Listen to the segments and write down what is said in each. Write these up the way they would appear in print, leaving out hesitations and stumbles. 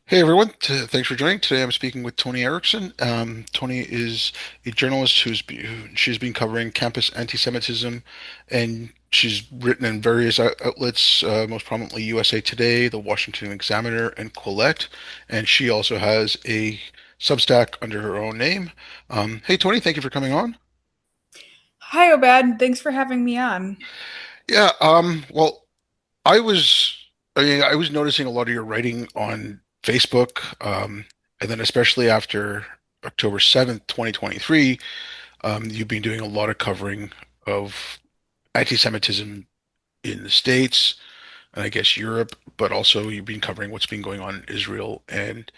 Hey everyone, thanks for joining. Today I'm speaking with Toni Airaksinen. Toni is a journalist she's been covering campus anti-Semitism, and she's written in various outlets, most prominently USA Today, The Washington Examiner, and Quillette. And she also has a Substack under her own name. Hey Toni, thank you for coming on. Hi, Obad. Thanks for having me on. Yeah, well, I was, I was noticing a lot of your writing on Facebook, and then especially after October 7th, 2023, you've been doing a lot of covering of anti-Semitism in the States and I guess Europe, but also you've been covering what's been going on in Israel and,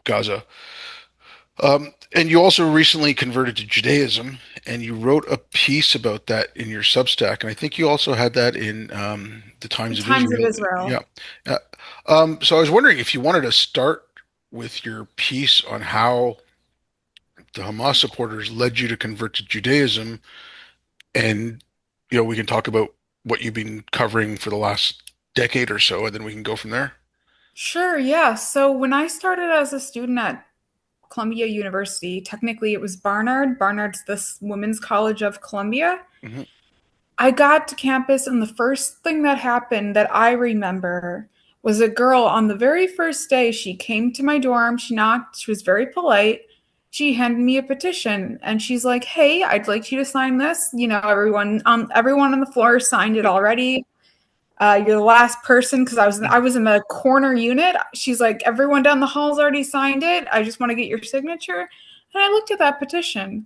Gaza. And you also recently converted to Judaism, and you wrote a piece about that in your Substack, and I think you also had that in the The Times of Times of Israel. Yeah. Israel. Uh, so I was wondering if you wanted to start with your piece on how the Hamas supporters led you to convert to Judaism, and we can talk about what you've been covering for the last decade or so, and then we can go from there. Sure, yeah. So when I started as a student at Columbia University, technically it was Barnard. Barnard's this women's college of Columbia. Hmm. I got to campus, and the first thing that happened that I remember was a girl on the very first day. She came to my dorm, she knocked, she was very polite. She handed me a petition and she's like, "Hey, I'd like you to sign this." Everyone on the floor signed it already. You're the last person because I was in the corner unit. She's like, everyone down the hall's already signed it. I just want to get your signature. And I looked at that petition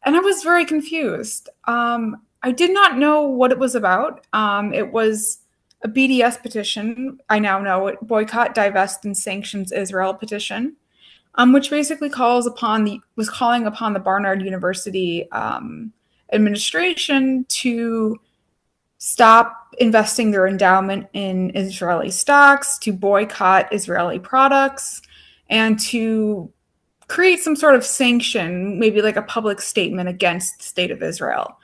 and I was very confused. I did not know what it was about. It was a BDS petition. I now know it, boycott, divest, and sanctions Israel petition, which basically was calling upon the Barnard University administration to stop investing their endowment in Israeli stocks, to boycott Israeli products, and to create some sort of sanction, maybe like a public statement against the state of Israel.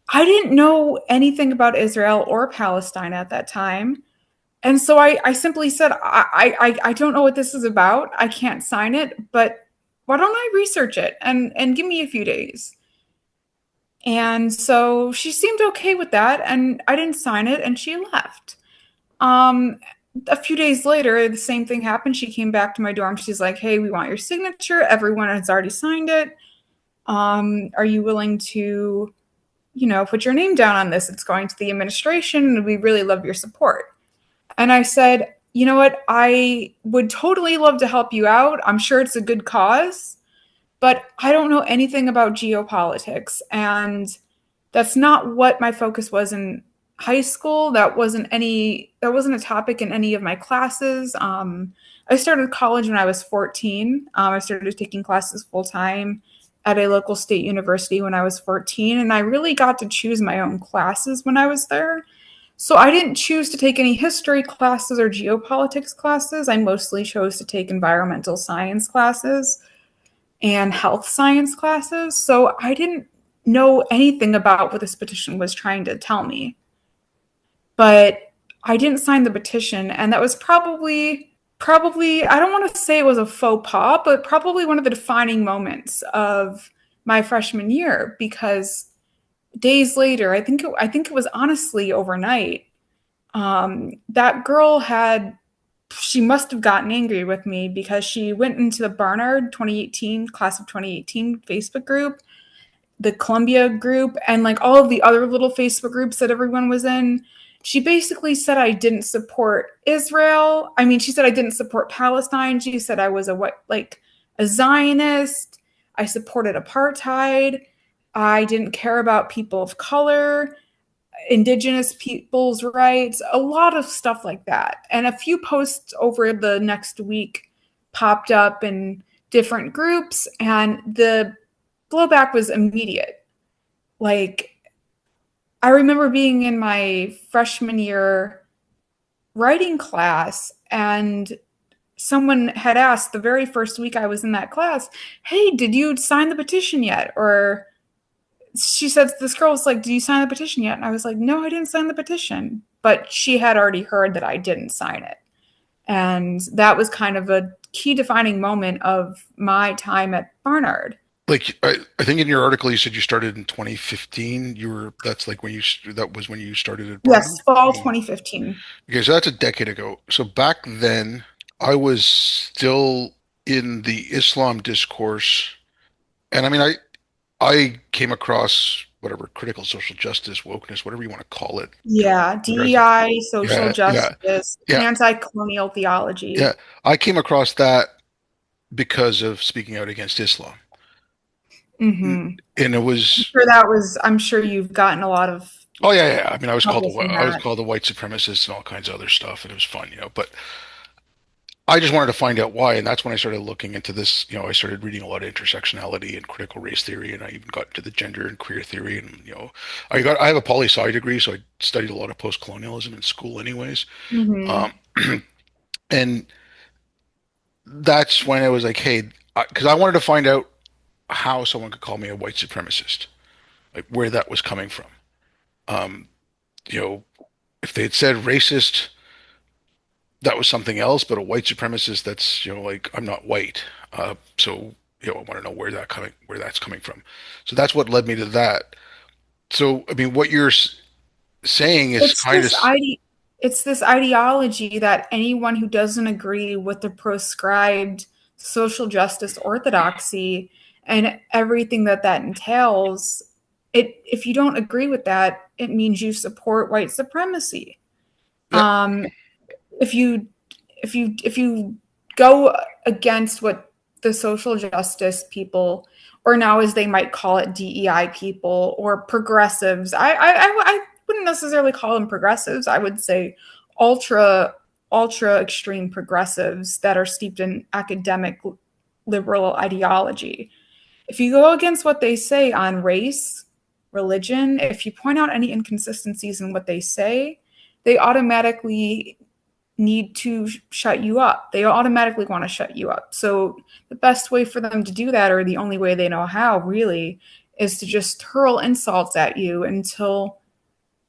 I didn't know anything about Israel or Palestine at that time. And so I simply said, I don't know what this is about. I can't sign it, but why don't I research it and give me a few days? And so she seemed okay with that, and I didn't sign it, and she left. Um, a few days later, the same thing happened. She came back to my dorm. She's like, "Hey, we want your signature. Everyone has already signed it. Are you willing to, put your name down on this? It's going to the administration, and we really love your support." And I said, "You know what? I would totally love to help you out. I'm sure it's a good cause, but I don't know anything about geopolitics. And that's not what my focus was in high school. That wasn't a topic in any of my classes. I started college when I was 14. I started taking classes full time at a local state university when I was 14, and I really got to choose my own classes when I was there. So I didn't choose to take any history classes or geopolitics classes. I mostly chose to take environmental science classes and health science classes. So I didn't know anything about what this petition was trying to tell me. But I didn't sign the petition, and that was probably I don't want to say it was a faux pas, but probably one of the defining moments of my freshman year because days later, I think it was honestly overnight. That girl had she must have gotten angry with me because she went into the Barnard 2018 class of 2018 Facebook group, the Columbia group, and like all of the other little Facebook groups that everyone was in. She basically said I didn't support Israel. I mean, she said I didn't support Palestine. She said I was a Zionist. I supported apartheid. I didn't care about people of color, indigenous people's rights, a lot of stuff like that. And a few posts over the next week popped up in different groups, and the blowback was immediate. Like, I remember being in my freshman year writing class, and someone had asked the very first week I was in that class, "Hey, did you sign the petition yet?" Or she said, this girl was like, "Do you sign the petition yet?" And I was like, "No, I didn't sign the petition." But she had already heard that I didn't sign it. And that was kind of a key defining moment of my time at Barnard. Like I think in your article you said you started in 2015. That's like that was when you started at Yes, Barnard. fall Yeah. 2015. Okay, so that's a decade ago. So back then I was still in the Islam discourse, and I mean I came across whatever critical social justice, wokeness, whatever you want to call it, Yeah, progressive. DEI, social Yeah, yeah, justice, yeah, anti-colonial yeah. theology. I came across that because of speaking out against Islam. Mm-hmm. And it was, I'm sure you've gotten a lot of oh yeah, yeah. I mean, trouble from I was that. called a white supremacist and all kinds of other stuff, and it was fun, But I just wanted to find out why, and that's when I started looking into this. I started reading a lot of intersectionality and critical race theory, and I even got into the gender and queer theory. And I have a poli sci degree, so I studied a lot of post colonialism in school, anyways. Mm-hmm. Um, and that's when I was like, hey, because I wanted to find out how someone could call me a white supremacist, like where that was coming from. Um, you know, if they had said racist, that was something else, but a white supremacist, that's, like I'm not white. So, I want to know where that's coming from. So that's what led me to that. So, I mean, what you're saying is It's kind of, this ide it's this ideology that anyone who doesn't agree with the proscribed social justice orthodoxy and everything that that entails, if you don't agree with that, it means you support white supremacy. yeah, Um, if you go against what the social justice people, or now as they might call it, DEI people or progressives, I wouldn't necessarily call them progressives. I would say ultra extreme progressives that are steeped in academic liberal ideology. If you go against what they say on race, religion, if you point out any inconsistencies in what they say, they automatically need to shut you up. They automatically want to shut you up. So the best way for them to do that, or the only way they know how, really, is to just hurl insults at you until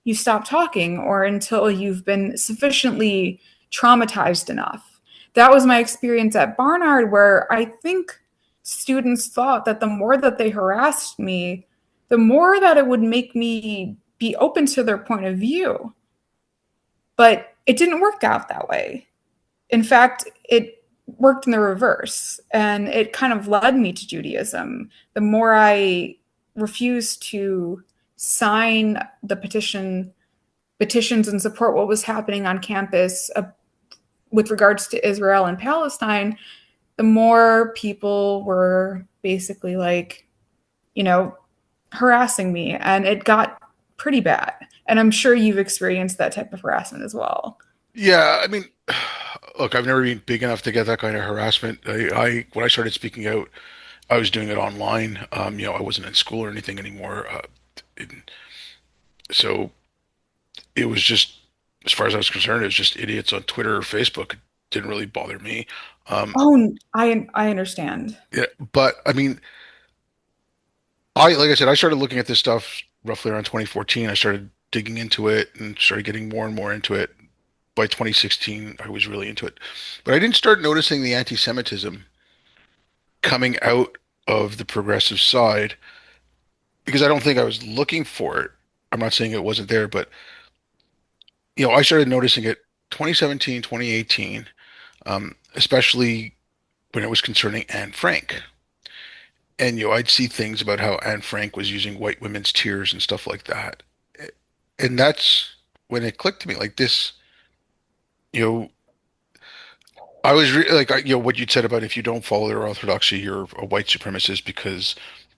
you stop talking or until you've been sufficiently traumatized enough. That was my experience at Barnard, where I think students thought that the more that they harassed me, the more that it would make me be open to their point of view. But it didn't work out that way. In fact, it worked in the reverse, and it kind of led me to Judaism. The more I refused to sign the petitions and support what was happening on campus with regards to Israel and Palestine, the more people were basically like, you know, harassing me, and it got pretty bad. And I'm sure you've experienced that type of harassment as well. yeah. I mean, look, I've never been big enough to get that kind of harassment. When I started speaking out, I was doing it online. I wasn't in school or anything anymore. So it was just, as far as I was concerned, it was just idiots on Twitter or Facebook. It didn't really bother me. Um, Oh, I understand. yeah, but I mean, like I said, I started looking at this stuff roughly around 2014. I started digging into it and started getting more and more into it. By 2016, I was really into it, but I didn't start noticing the anti-Semitism coming out of the progressive side because I don't think I was looking for it. I'm not saying it wasn't there, but I started noticing it 2017, 2018, especially when it was concerning Anne Frank. And I'd see things about how Anne Frank was using white women's tears and stuff like that. And that's when it clicked to me, like this, you know, I was like, what you'd said about if you don't follow their orthodoxy, you're a white supremacist because,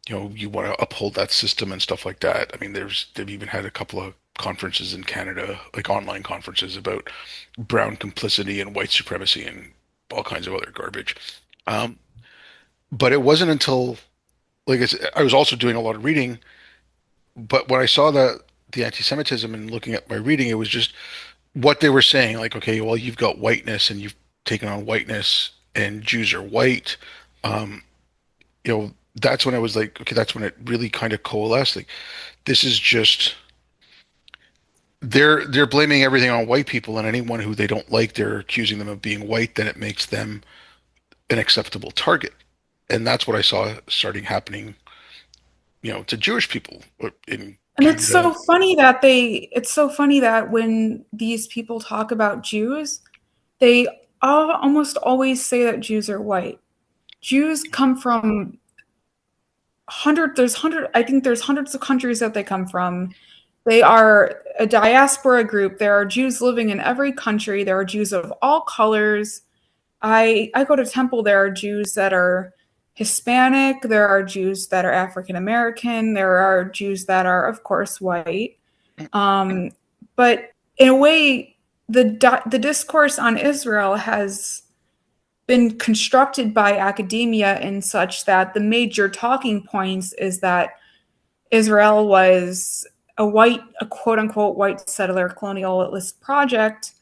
you want to uphold that system and stuff like that. I mean, they've even had a couple of conferences in Canada, like online conferences about brown complicity and white supremacy and all kinds of other garbage. Um, but it wasn't until, like I said, I was also doing a lot of reading, but when I saw the anti-Semitism and looking at my reading, it was just what they were saying, like, okay, well, you've got whiteness and you've taken on whiteness and Jews are white. Um, that's when I was like, okay, that's when it really kind of coalesced. Like, this is just they're blaming everything on white people, and anyone who they don't like, they're accusing them of being white. Then it makes them an acceptable target, and that's what I saw starting happening, to Jewish people in And Canada. it's so funny that when these people talk about Jews, they all, almost always say that Jews are white. Jews come from I think there's hundreds of countries that they come from. They are a diaspora group. There are Jews living in every country. There are Jews of all colors. I go to temple. There are Jews that are Hispanic. There are Jews that are African American. There are Jews that are, of course, white. Um, but in a way, the discourse on Israel has been constructed by academia in such that the major talking points is that Israel was a quote unquote white settler colonialist project.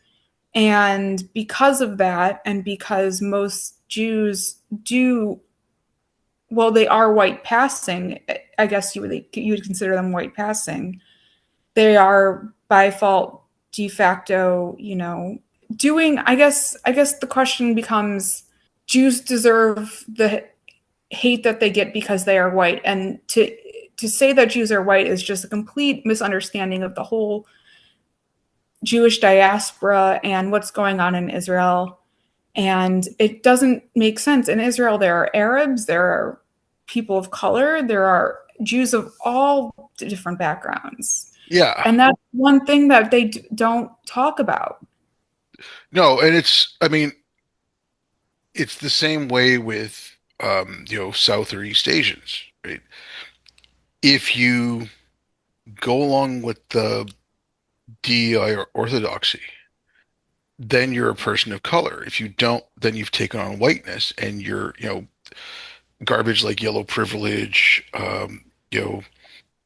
And because of that, and because most Jews do, well, they are white passing, I guess you would consider them white passing. They are by fault, de facto, doing, I guess the question becomes, Jews deserve the hate that they get because they are white. And to say that Jews are white is just a complete misunderstanding of the whole Jewish diaspora and what's going on in Israel. And it doesn't make sense. In Israel, there are Arabs, there are people of color, there are Jews of all different backgrounds. Yeah, And that's one thing that they don't talk about. no, and I mean, it's the same way with South or East Asians, right? If you go along with the DEI or orthodoxy, then you're a person of color. If you don't, then you've taken on whiteness, and you're, garbage like yellow privilege,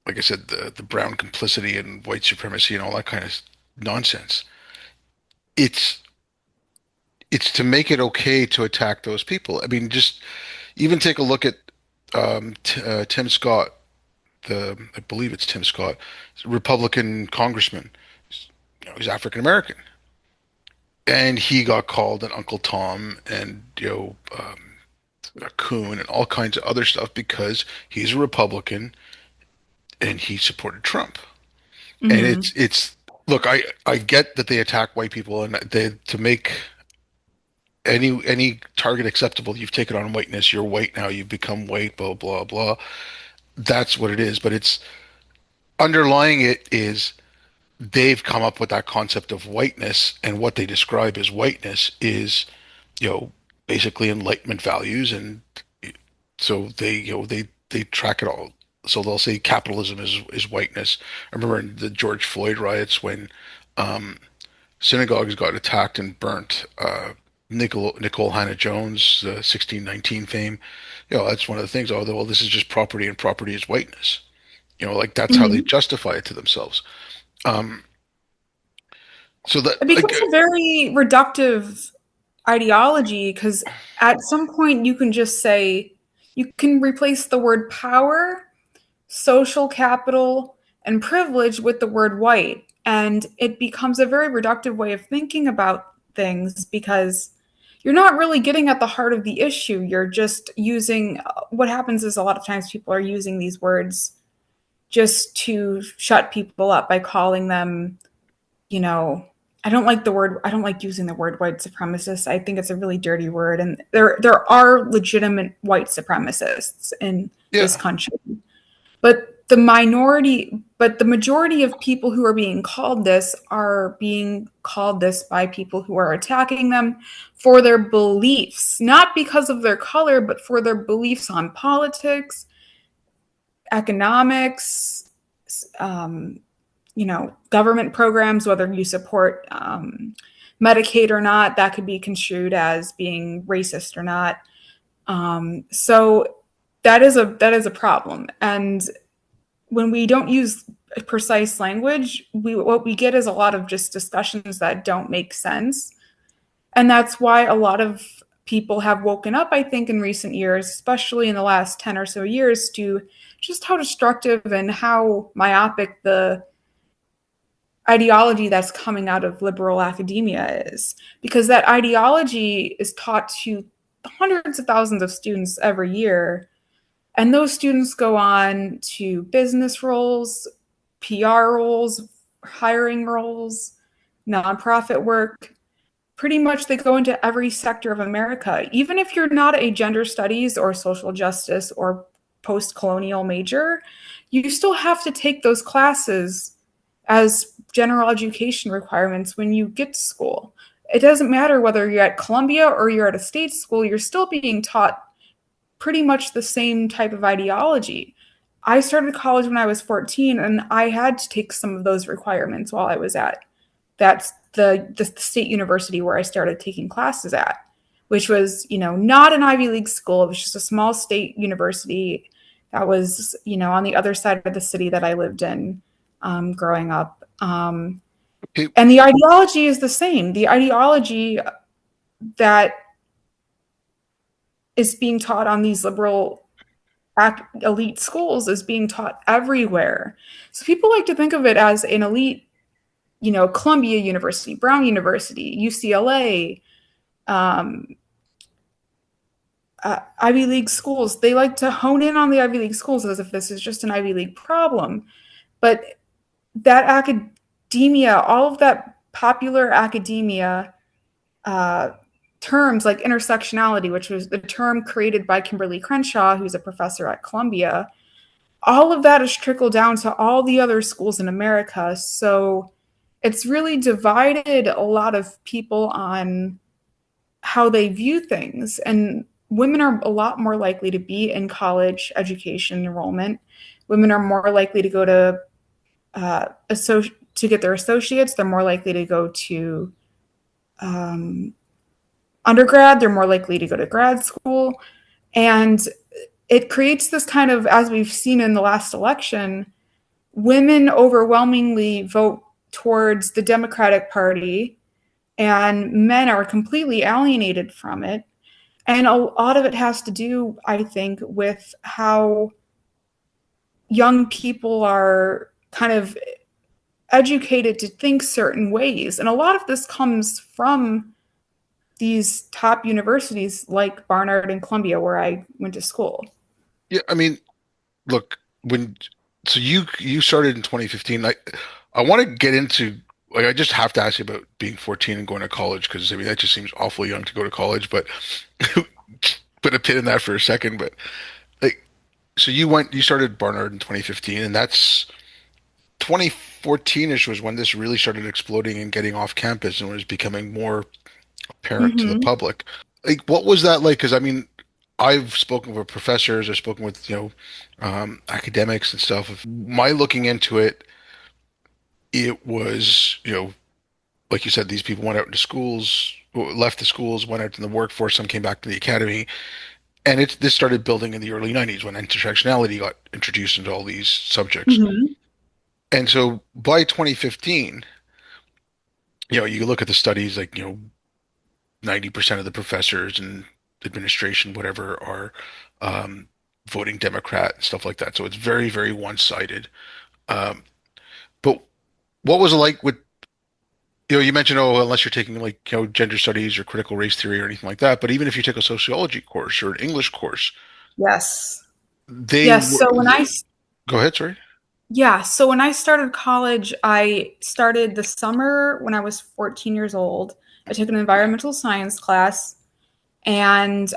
like I said, the brown complicity and white supremacy and all that kind of nonsense. It's it's to make it okay to attack those people. I mean, just even take a look at Tim Scott, I believe it's Tim Scott, Republican congressman. He's African American, and he got called an Uncle Tom and a coon and all kinds of other stuff because he's a Republican and he supported Trump. And Mm-hmm. it's look, I get that they attack white people, and they to make any target acceptable, you've taken on whiteness, you're white now, you've become white, blah blah blah. That's what it is. But it's underlying it is they've come up with that concept of whiteness, and what they describe as whiteness is, you know, basically Enlightenment values, and so they track it all. So they'll say capitalism is whiteness. I remember in the George Floyd riots when um, synagogues got attacked and burnt. Nicole Hannah Jones, 1619 fame. That's one of the things. Oh, well, this is just property, and property is whiteness. Like that's how they Mm-hmm. justify it to themselves. Um, so that It like becomes a very reductive ideology because at some point you can just say, you can replace the word power, social capital, and privilege with the word white. And it becomes a very reductive way of thinking about things because you're not really getting at the heart of the issue. You're just using, what happens is a lot of times people are using these words just to shut people up by calling them, you know, I don't like using the word white supremacist. I think it's a really dirty word. And there are legitimate white supremacists in this yeah, country. But the majority of people who are being called this by people who are attacking them for their beliefs, not because of their color, but for their beliefs on politics, economics, um, government programs, whether you support Medicaid or not, that could be construed as being racist or not. So that is a problem. And when we don't use precise language, what we get is a lot of just discussions that don't make sense. And that's why a lot of people have woken up, I think, in recent years, especially in the last 10 or so years, to just how destructive and how myopic the ideology that's coming out of liberal academia is, because that ideology is taught to hundreds of thousands of students every year, and those students go on to business roles, PR roles, hiring roles, nonprofit work. Pretty much they go into every sector of America. Even if you're not a gender studies or social justice or post colonial major, you still have to take those classes as general education requirements when you get to school. It doesn't matter whether you're at Columbia or you're at a state school, you're still being taught pretty much the same type of ideology. I started college when I was 14, and I had to take some of those requirements while I was at the state university where I started taking classes at, which was, not an Ivy League school. It was just a small state university that was, on the other side of the city that I lived in growing up. Okay, And the ideology is the same. The ideology that is being taught on these liberal elite schools is being taught everywhere. So people like to think of it as an elite, Columbia University, Brown University, UCLA, um, Ivy League schools. They like to hone in on the Ivy League schools as if this is just an Ivy League problem. But that academia, all of that popular academia, uh, terms like intersectionality, which was the term created by Kimberly Crenshaw, who's a professor at Columbia, all of that has trickled down to all the other schools in America. So it's really divided a lot of people on how they view things. And women are a lot more likely to be in college education enrollment. Women are more likely to go to to get their associates. They're more likely to go to um, undergrad. They're more likely to go to grad school, and it creates this kind of, as we've seen in the last election, women overwhelmingly vote towards the Democratic Party, and men are completely alienated from it. And a lot of it has to do, I think, with how young people are kind of educated to think certain ways. And a lot of this comes from these top universities like Barnard and Columbia, where I went to school. yeah, I mean, look, when so you started in 2015. I want to get into like I just have to ask you about being 14 and going to college because I mean that just seems awfully young to go to college, but put a pin in that for a second. But like, so you started Barnard in 2015, and that's 2014-ish was when this really started exploding and getting off campus and was becoming more apparent to the Mm-hmm. public. Like, what was that like? Because I mean, I've spoken with professors, I've spoken with, academics and stuff. Of my looking into it, it was, like you said, these people went out into schools, left the schools, went out in the workforce, some came back to the academy, and this started building in the early 90s when intersectionality got introduced into all these subjects. Mm-hmm. And so by 2015, you look at the studies like, 90% of the professors and administration, whatever, are um, voting Democrat and stuff like that. So it's very, very one-sided. Um, but what was it like with, you mentioned, oh, unless you're taking like, gender studies or critical race theory or anything like that, but even if you took a sociology course or an English course, Yes. they Yes. were, go ahead, sorry. So when I started college, I started the summer when I was 14 years old. I took an environmental science class, and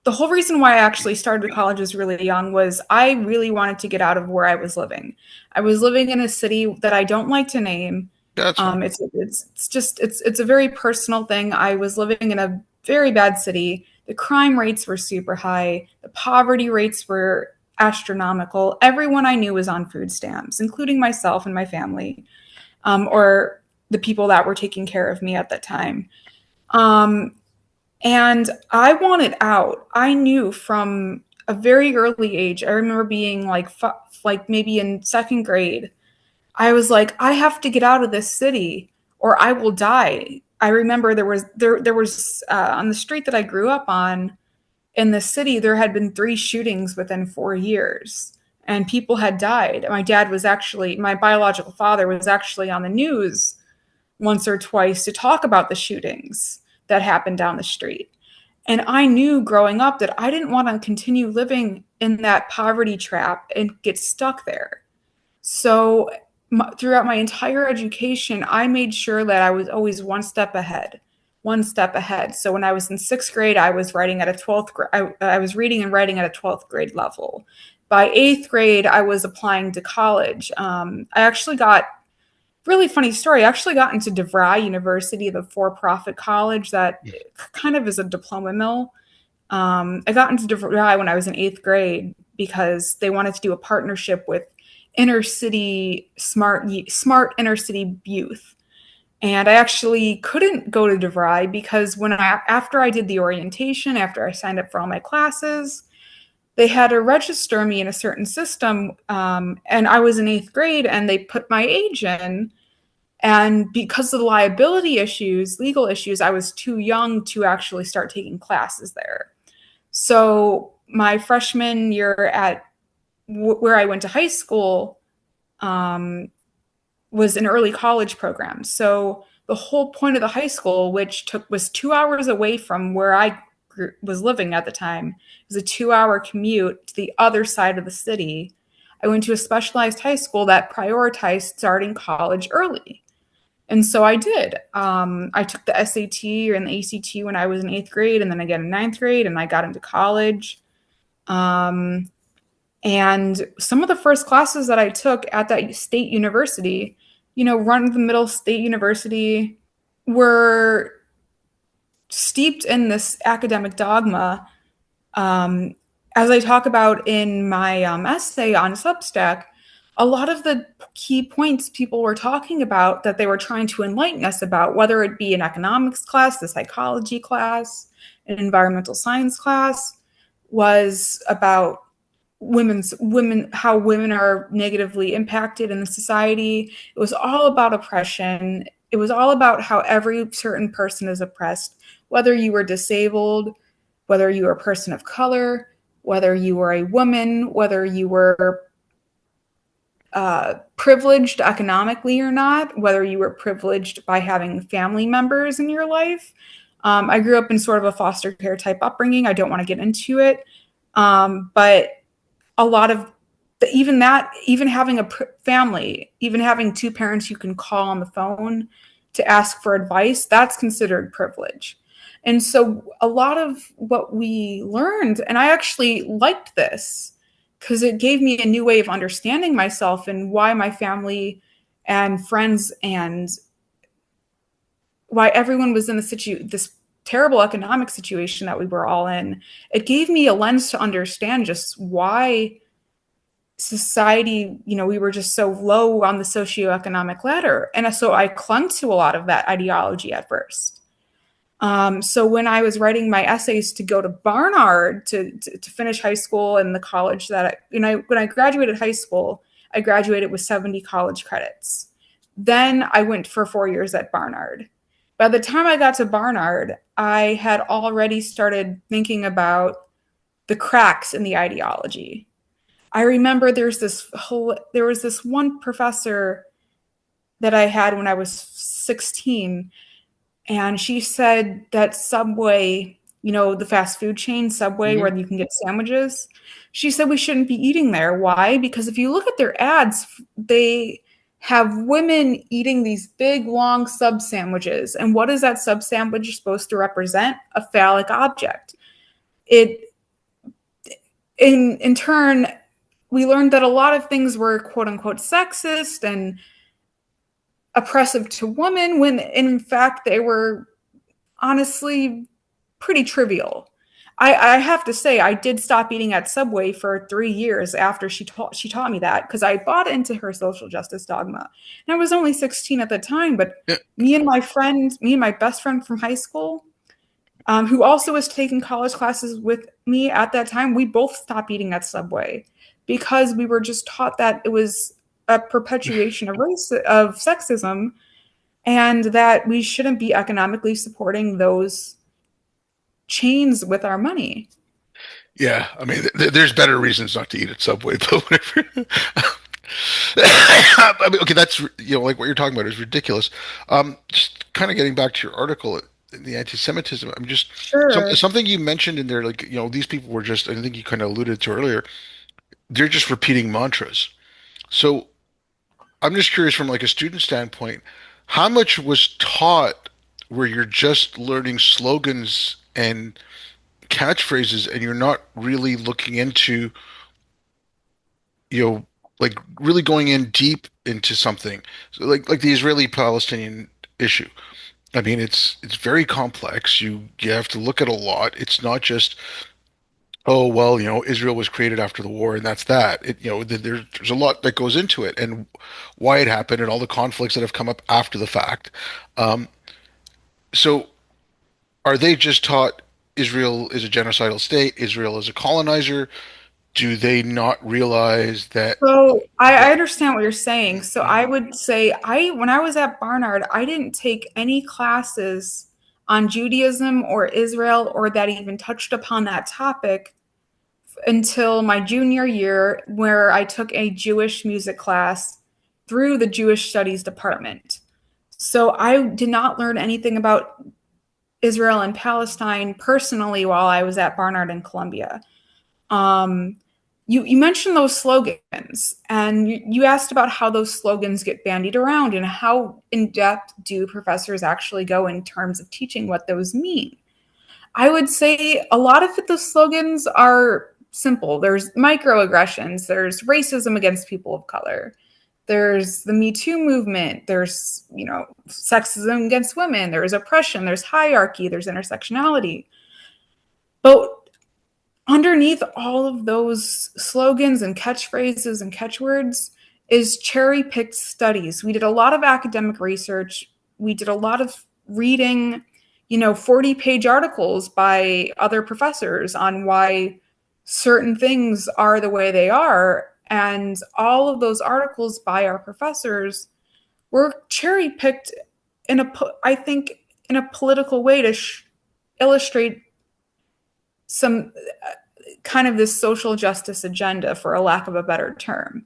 the whole reason why I actually started college as really young was I really wanted to get out of where I was living. I was living in a city that I don't like to name. Yeah, that's fine. It's a very personal thing. I was living in a very bad city. The crime rates were super high. The poverty rates were astronomical. Everyone I knew was on food stamps, including myself and my family, or the people that were taking care of me at that time. Um, and I wanted out. I knew from a very early age. I remember being like maybe in second grade. I was like, I have to get out of this city or I will die. I remember there was on the street that I grew up on in the city, there had been 3 shootings within 4 years. and people had died. My dad was actually, my biological father was actually on the news once or twice to talk about the shootings that happened down the street. And I knew growing up that I didn't want to continue living in that poverty trap and get stuck there. So throughout my entire education, I made sure that I was always one step ahead, one step ahead. So when I was in sixth grade, I was writing at a 12th grade. I was reading and writing at a 12th grade level. By eighth grade, I was applying to college. I actually got really funny story. I actually got into DeVry University, the for-profit college that kind of is a diploma mill. I got into DeVry when I was in eighth grade because they wanted to do a partnership with inner city smart inner city youth. And I actually couldn't go to DeVry because after I did the orientation, after I signed up for all my classes, they had to register me in a certain system, and I was in eighth grade, and they put my age in. And because of the liability issues, legal issues, I was too young to actually start taking classes there. So my freshman year at where I went to high school um, was an early college program. So the whole point of the high school, which was 2 hours away from where I was living at the time, was a 2 hour commute to the other side of the city. I went to a specialized high school that prioritized starting college early. And so I did. I took the SAT and the ACT when I was in eighth grade, and then again in ninth grade, and I got into college. Um, and some of the first classes that I took at that state university, run of the middle state university, were steeped in this academic dogma. Um, as I talk about in my essay on Substack, a lot of the key points people were talking about that they were trying to enlighten us about, whether it be an economics class, a psychology class, an environmental science class, was about how women are negatively impacted in the society. It was all about oppression. It was all about how every certain person is oppressed, whether you were disabled, whether you were a person of color, whether you were a woman, whether you were privileged economically or not, whether you were privileged by having family members in your life. I grew up in sort of a foster care type upbringing. I don't want to get into it. But a lot of even having a family, even having two parents you can call on the phone to ask for advice, that's considered privilege. And so a lot of what we learned, and I actually liked this because it gave me a new way of understanding myself and why my family and friends and why everyone was in this terrible economic situation that we were all in. It gave me a lens to understand just why society, we were just so low on the socioeconomic ladder. And so I clung to a lot of that ideology at first. So when I was writing my essays to go to Barnard to finish high school and the college when I graduated high school, I graduated with 70 college credits. Then I went for 4 years at Barnard. By the time I got to Barnard, I had already started thinking about the cracks in the ideology. I remember there was this one professor that I had when I was 16, and she said that Subway, the fast food chain Subway Hmm. where you can get sandwiches, she said we shouldn't be eating there. Why? Because if you look at their ads, they have women eating these big long sub sandwiches. And what is that sub sandwich supposed to represent? A phallic object. It in turn, we learned that a lot of things were quote unquote sexist and oppressive to women when in fact they were honestly pretty trivial. I have to say I did stop eating at Subway for 3 years after she taught me that because I bought into her social justice dogma. And I was only 16 at the time, but Yeah. me and my best friend from high school, who also was taking college classes with me at that time, we both stopped eating at Subway because we were just taught that it was a perpetuation of sexism, and that we shouldn't be economically supporting those chains with our money. Yeah, I mean, there's better reasons not to eat at Subway, but whatever. I mean, okay, that's like what you're talking about is ridiculous. Just kind of getting back to your article, the anti-Semitism. I'm just Sure. something you mentioned in there, like these people were just. I think you kind of alluded to earlier. They're just repeating mantras. So I'm just curious from like a student standpoint, how much was taught where you're just learning slogans and catchphrases and you're not really looking into, you know, like really going in deep into something. So like the Israeli-Palestinian issue. I mean, it's very complex. You have to look at a lot. It's not just, oh, well, Israel was created after the war and that's that. There's a lot that goes into it and why it happened and all the conflicts that have come up after the fact. Um, so are they just taught Israel is a genocidal state, Israel is a colonizer? Do they not realize that So I what understand what you're saying. So I would say when I was at Barnard, I didn't take any classes on Judaism or Israel or that even touched upon that topic until my junior year, where I took a Jewish music class through the Jewish Studies department. So I did not learn anything about Israel and Palestine personally while I was at Barnard in Columbia. Um, you mentioned those slogans, and you asked about how those slogans get bandied around and how in depth do professors actually go in terms of teaching what those mean. I would say a lot of those slogans are simple. There's microaggressions, there's racism against people of color, there's the Me Too movement, there's, sexism against women, there's oppression, there's hierarchy, there's intersectionality. But underneath all of those slogans and catchphrases and catchwords is cherry picked studies. We did a lot of academic research. We did a lot of reading, 40-page articles by other professors on why certain things are the way they are. And all of those articles by our professors were cherry picked I think, in a political way to illustrate some kind of this social justice agenda, for a lack of a better term.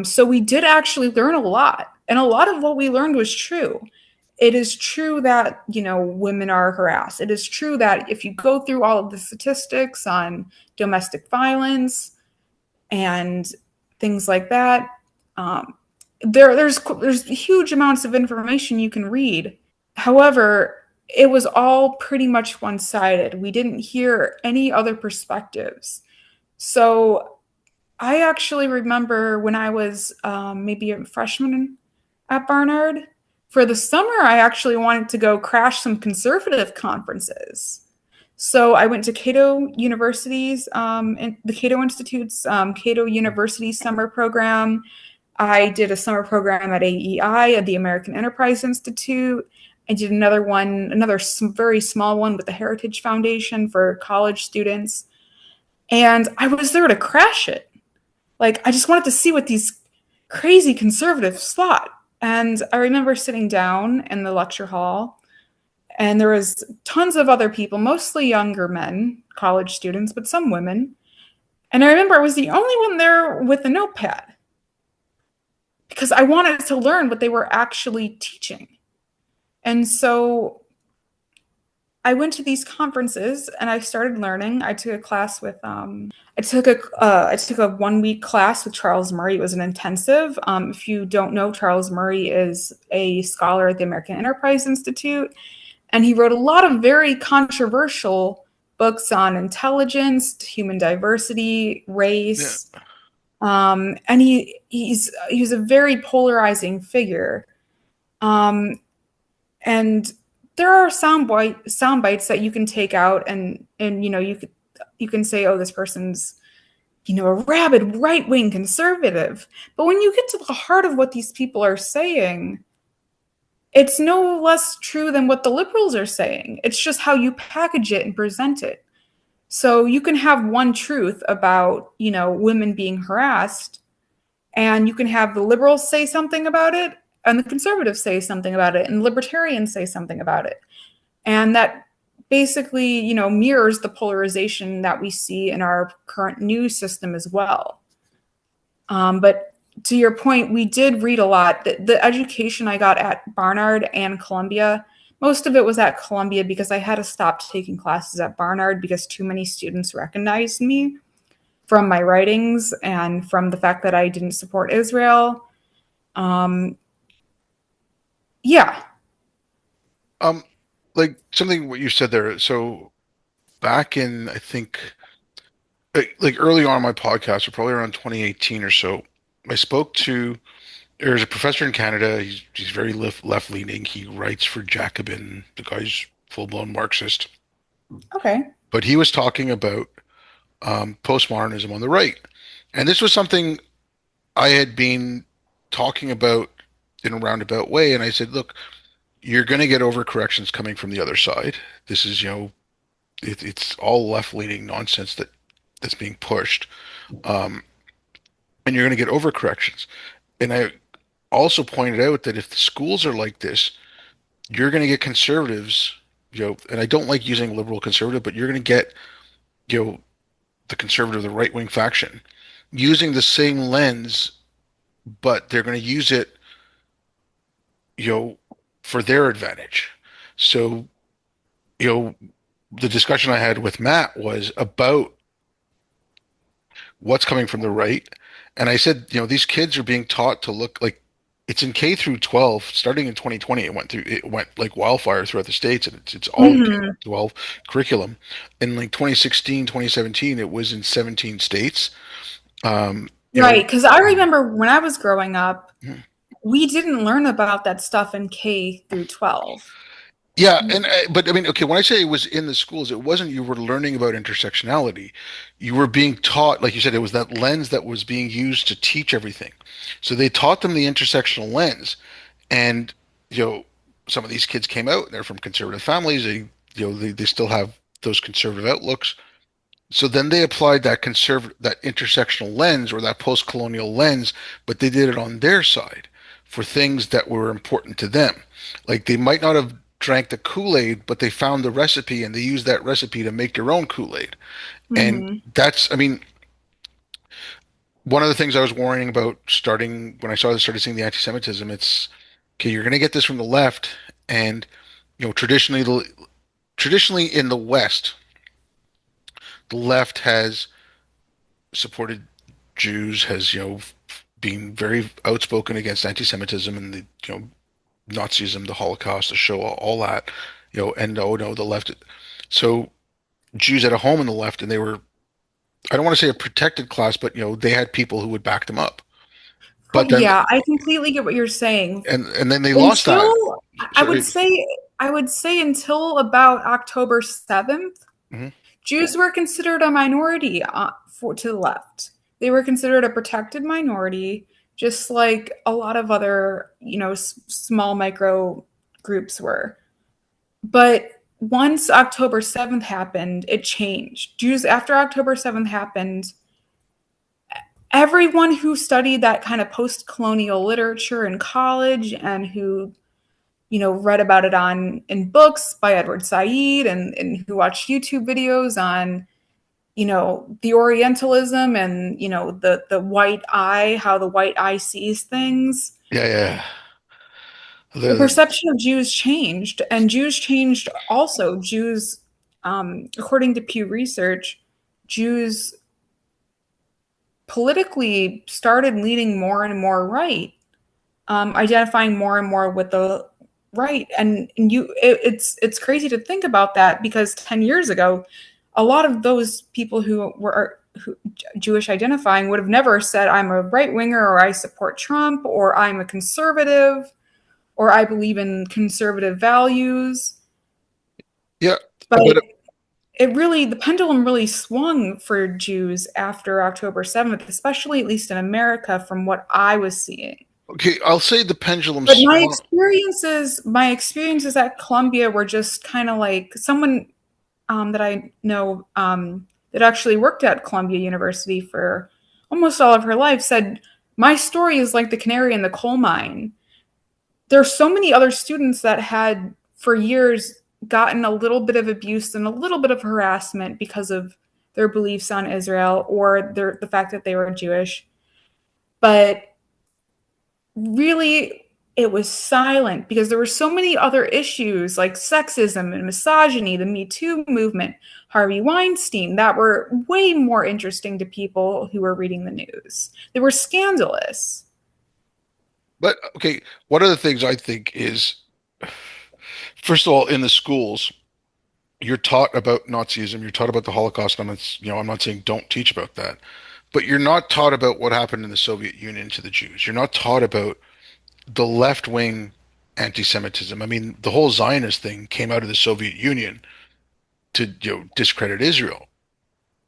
So we did actually learn a lot, and a lot of what we learned was true. It is true that women are harassed. It is true that if you go through all of the statistics on domestic violence and things like that, um, there's huge amounts of information you can read. However, it was all pretty much one sided. We didn't hear any other perspectives. So I actually remember when I was maybe a freshman at Barnard, for the summer, I actually wanted to go crash some conservative conferences. So I went to Cato University's, the Cato Institute's Cato University summer program. I did a summer program at AEI at the American Enterprise Institute. I did another one, another very small one with the Heritage Foundation for college students. And I was there to crash it. Like, I just wanted to see what these crazy conservatives thought. And I remember sitting down in the lecture hall, and there was tons of other people, mostly younger men, college students, but some women. And I remember I was the only one there with a notepad because I wanted to learn what they were actually teaching. And so I went to these conferences and I started learning. I took a class with I took a 1 week class with Charles Murray. It was an intensive. If you don't know, Charles Murray is a scholar at the American Enterprise Institute, and he wrote a lot of very controversial books on intelligence, human diversity, yeah. race, and he's a very polarizing figure. Um, and there are sound bites that you can take out, and you can say, oh, this person's a rabid right wing conservative. But when you get to the heart of what these people are saying, it's no less true than what the liberals are saying. It's just how you package it and present it. So you can have one truth about women being harassed, and you can have the liberals say something about it, and the conservatives say something about it, and the libertarians say something about it, and that basically, mirrors the polarization that we see in our current news system as well. But to your point, we did read a lot. The education I got at Barnard and Columbia, most of it was at Columbia because I had to stop taking classes at Barnard because too many students recognized me from my writings and from the fact that I didn't support Israel. Um, yeah. Um, like something what you said there. So back in, I think, like early on in my podcast, or probably around 2018 or so, I spoke to there's a professor in Canada. He's very left leaning. He writes for Jacobin. The guy's full blown Marxist. Okay. But he was talking about postmodernism on the right, and this was something I had been talking about in a roundabout way. And I said, look, you're going to get overcorrections coming from the other side. This is, it's all left leaning nonsense that's being pushed, um, and you're going to get overcorrections. And I also pointed out that if the schools are like this, you're going to get conservatives, and I don't like using liberal conservative, but you're going to get, the conservative, the right wing faction, using the same lens, but they're going to use it, you know, for their advantage. So, you know, the discussion I had with Matt was about what's coming from the right. And I said, these kids are being taught to look like it's in K through 12, starting in 2020. It went like wildfire throughout the states, and it's all in K Mm-hmm. through 12 curriculum. In like 2016, 2017, it was in 17 states. Um, you know, Right. Because I remember when I was growing up, mhm. we didn't learn about that stuff in K through 12. Yeah, and but I mean, okay, when I say it was in the schools, it wasn't you were learning about intersectionality. You were being taught, like you said, it was that lens that was being used to teach everything. So they taught them the intersectional lens, and you know, some of these kids came out, and they're from conservative families. They still have those conservative outlooks. So then they applied that intersectional lens or that post-colonial lens, but they did it on their side for things that were important to them. Like they might not have drank the Kool-Aid, but they found the recipe and they used that recipe to make their own Kool-Aid. And Mm-hmm. I mean, one of the things I was worrying about starting when I started seeing the anti-Semitism, it's okay, you're going to get this from the left, and traditionally in the West, the left has supported Jews, has been very outspoken against anti-Semitism and the Nazism, the Holocaust, the Shoah, all that, and oh no, the left. So Jews had a home in the left, and they were, I don't want to say a protected class, but they had people who would back them up. Oh But then yeah, I completely get what you're saying. and then they lost that. Until I So would say I would say until about October 7th, mhm. Jews were considered a minority to the left. They were considered a protected minority, just like a lot of other, small micro groups were. But once October 7th happened, it changed. Jews, after October 7th happened, everyone who studied that kind of post colonial literature in college and who read about it on in books by Edward Said and who watched YouTube videos on the Orientalism and the white eye, how the white eye sees things. Yeah, yeah. The The perception of Jews changed, and Jews changed also. Jews, according to Pew Research, Jews politically started leaning more and more right, identifying more and more with the right. It's crazy to think about that because 10 years ago, a lot of those people who Jewish identifying would have never said I'm a right winger or I support Trump or I'm a conservative or I believe in conservative values. yeah, But but the pendulum really swung for Jews after October 7th, especially at least in America, from what I was seeing. okay, I'll say the pendulum But swung. my experiences at Columbia were just kind of like someone that I know that actually worked at Columbia University for almost all of her life said, my story is like the canary in the coal mine. There's so many other students that had for years gotten a little bit of abuse and a little bit of harassment because of their beliefs on Israel or the fact that they were Jewish. But really, it was silent because there were so many other issues like sexism and misogyny, the Me Too movement, Harvey Weinstein, that were way more interesting to people who were reading the news. They were scandalous. But okay, one of the things I think is, first of all, in the schools, you're taught about Nazism, you're taught about the Holocaust. I'm not saying don't teach about that, but you're not taught about what happened in the Soviet Union to the Jews. You're not taught about the left wing anti-Semitism. I mean, the whole Zionist thing came out of the Soviet Union to discredit Israel,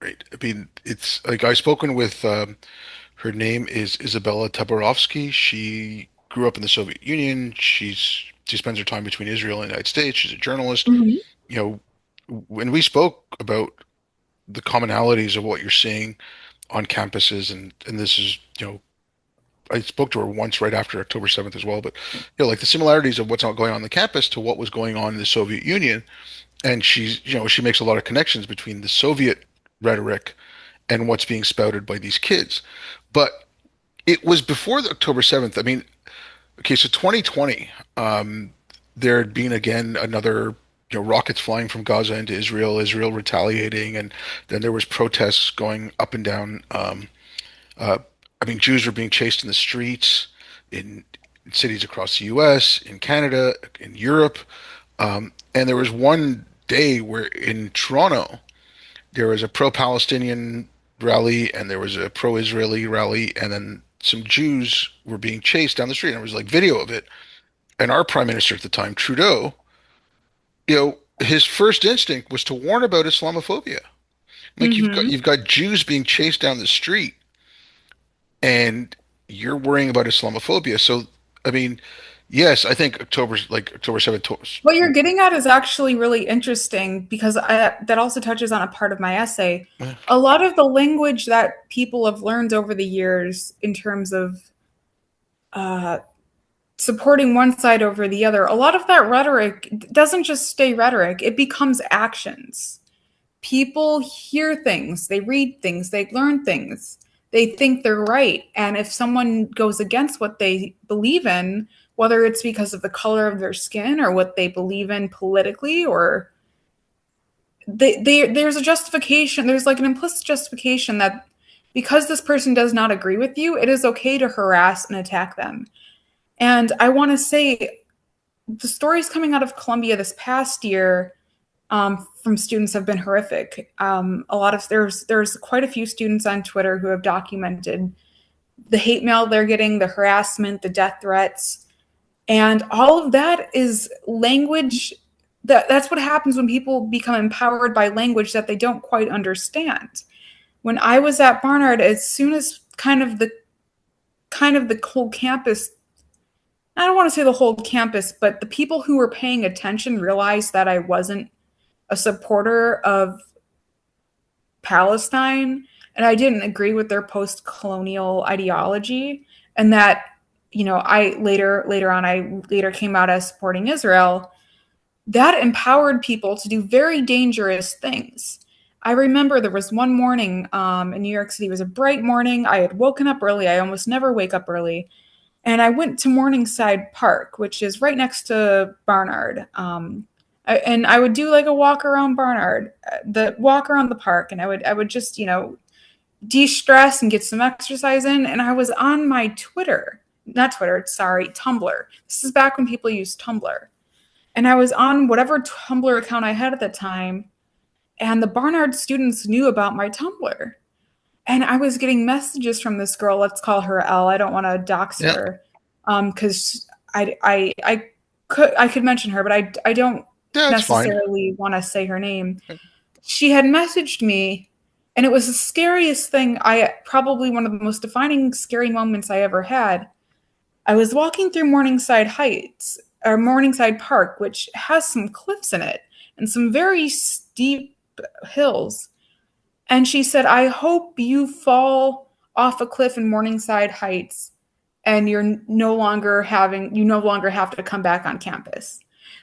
right? I mean, it's like I've spoken with her name is Isabella Tabarovsky. She grew up in the Soviet Union. She spends her time between Israel and the United States. She's a journalist. Mm-hmm. You know, when we spoke about the commonalities of what you're seeing on campuses, and this is, I spoke to her once right after October 7th as well, but like the similarities of what's going on the campus to what was going on in the Soviet Union, and she makes a lot of connections between the Soviet rhetoric and what's being spouted by these kids. But it was before the October 7th. I mean, okay, so 2020, there had been again another, rockets flying from Gaza into Israel, Israel retaliating, and then there was protests going up and down. Uh, I mean, Jews were being chased in the streets in cities across the U.S., in Canada, in Europe, and there was one day where in Toronto there was a pro-Palestinian rally and there was a pro-Israeli rally, and then some Jews were being chased down the street. And there was like video of it. And our prime minister at the time, Trudeau, his first instinct was to warn about Islamophobia. Like Mm-hmm. you've got Jews being chased down the street, and you're worrying about Islamophobia. So, I mean, yes, I think October 7th. What you're getting at is actually really interesting because that also touches on a part of my essay. A lot of the language that people have learned over the years in terms of uh, supporting one side over the other, a lot of that rhetoric doesn't just stay rhetoric, it becomes actions. People hear things, they read things, they learn things, they think they're right. And if someone goes against what they believe in, whether it's because of the color of their skin or what they believe in politically, or there's a justification, there's like an implicit justification that because this person does not agree with you, it is okay to harass and attack them. And I want to say the stories coming out of Columbia this past year from students have been horrific. A lot of there's quite a few students on Twitter who have documented the hate mail they're getting, the harassment, the death threats, and all of that is language. That's what happens when people become empowered by language that they don't quite understand. When I was at Barnard, as soon as kind of the whole campus, I don't want to say the whole campus, but the people who were paying attention realized that I wasn't a supporter of Palestine and I didn't agree with their post-colonial ideology, and that I later came out as supporting Israel. That empowered people to do very dangerous things. I remember there was one morning in New York City. It was a bright morning. I had woken up early. I almost never wake up early. And I went to Morningside Park, which is right next to Barnard. And I would do like a walk around Barnard, the walk around the park, and I would just de-stress and get some exercise in. And I was on my Tumblr. This is back when people used Tumblr, and I was on whatever Tumblr account I had at the time, and the Barnard students knew about my Tumblr. And I was getting messages from this girl. Let's call her L. I don't want to dox Yeah, her, because I could mention her, but I don't yeah, it's fine. necessarily want to say her name. She had messaged me, and it was the scariest thing. I probably one of the most defining scary moments I ever had. I was walking through Morningside Heights or Morningside Park, which has some cliffs in it and some very steep hills. And she said, I hope you fall off a cliff in Morningside Heights and you no longer have to come back on campus.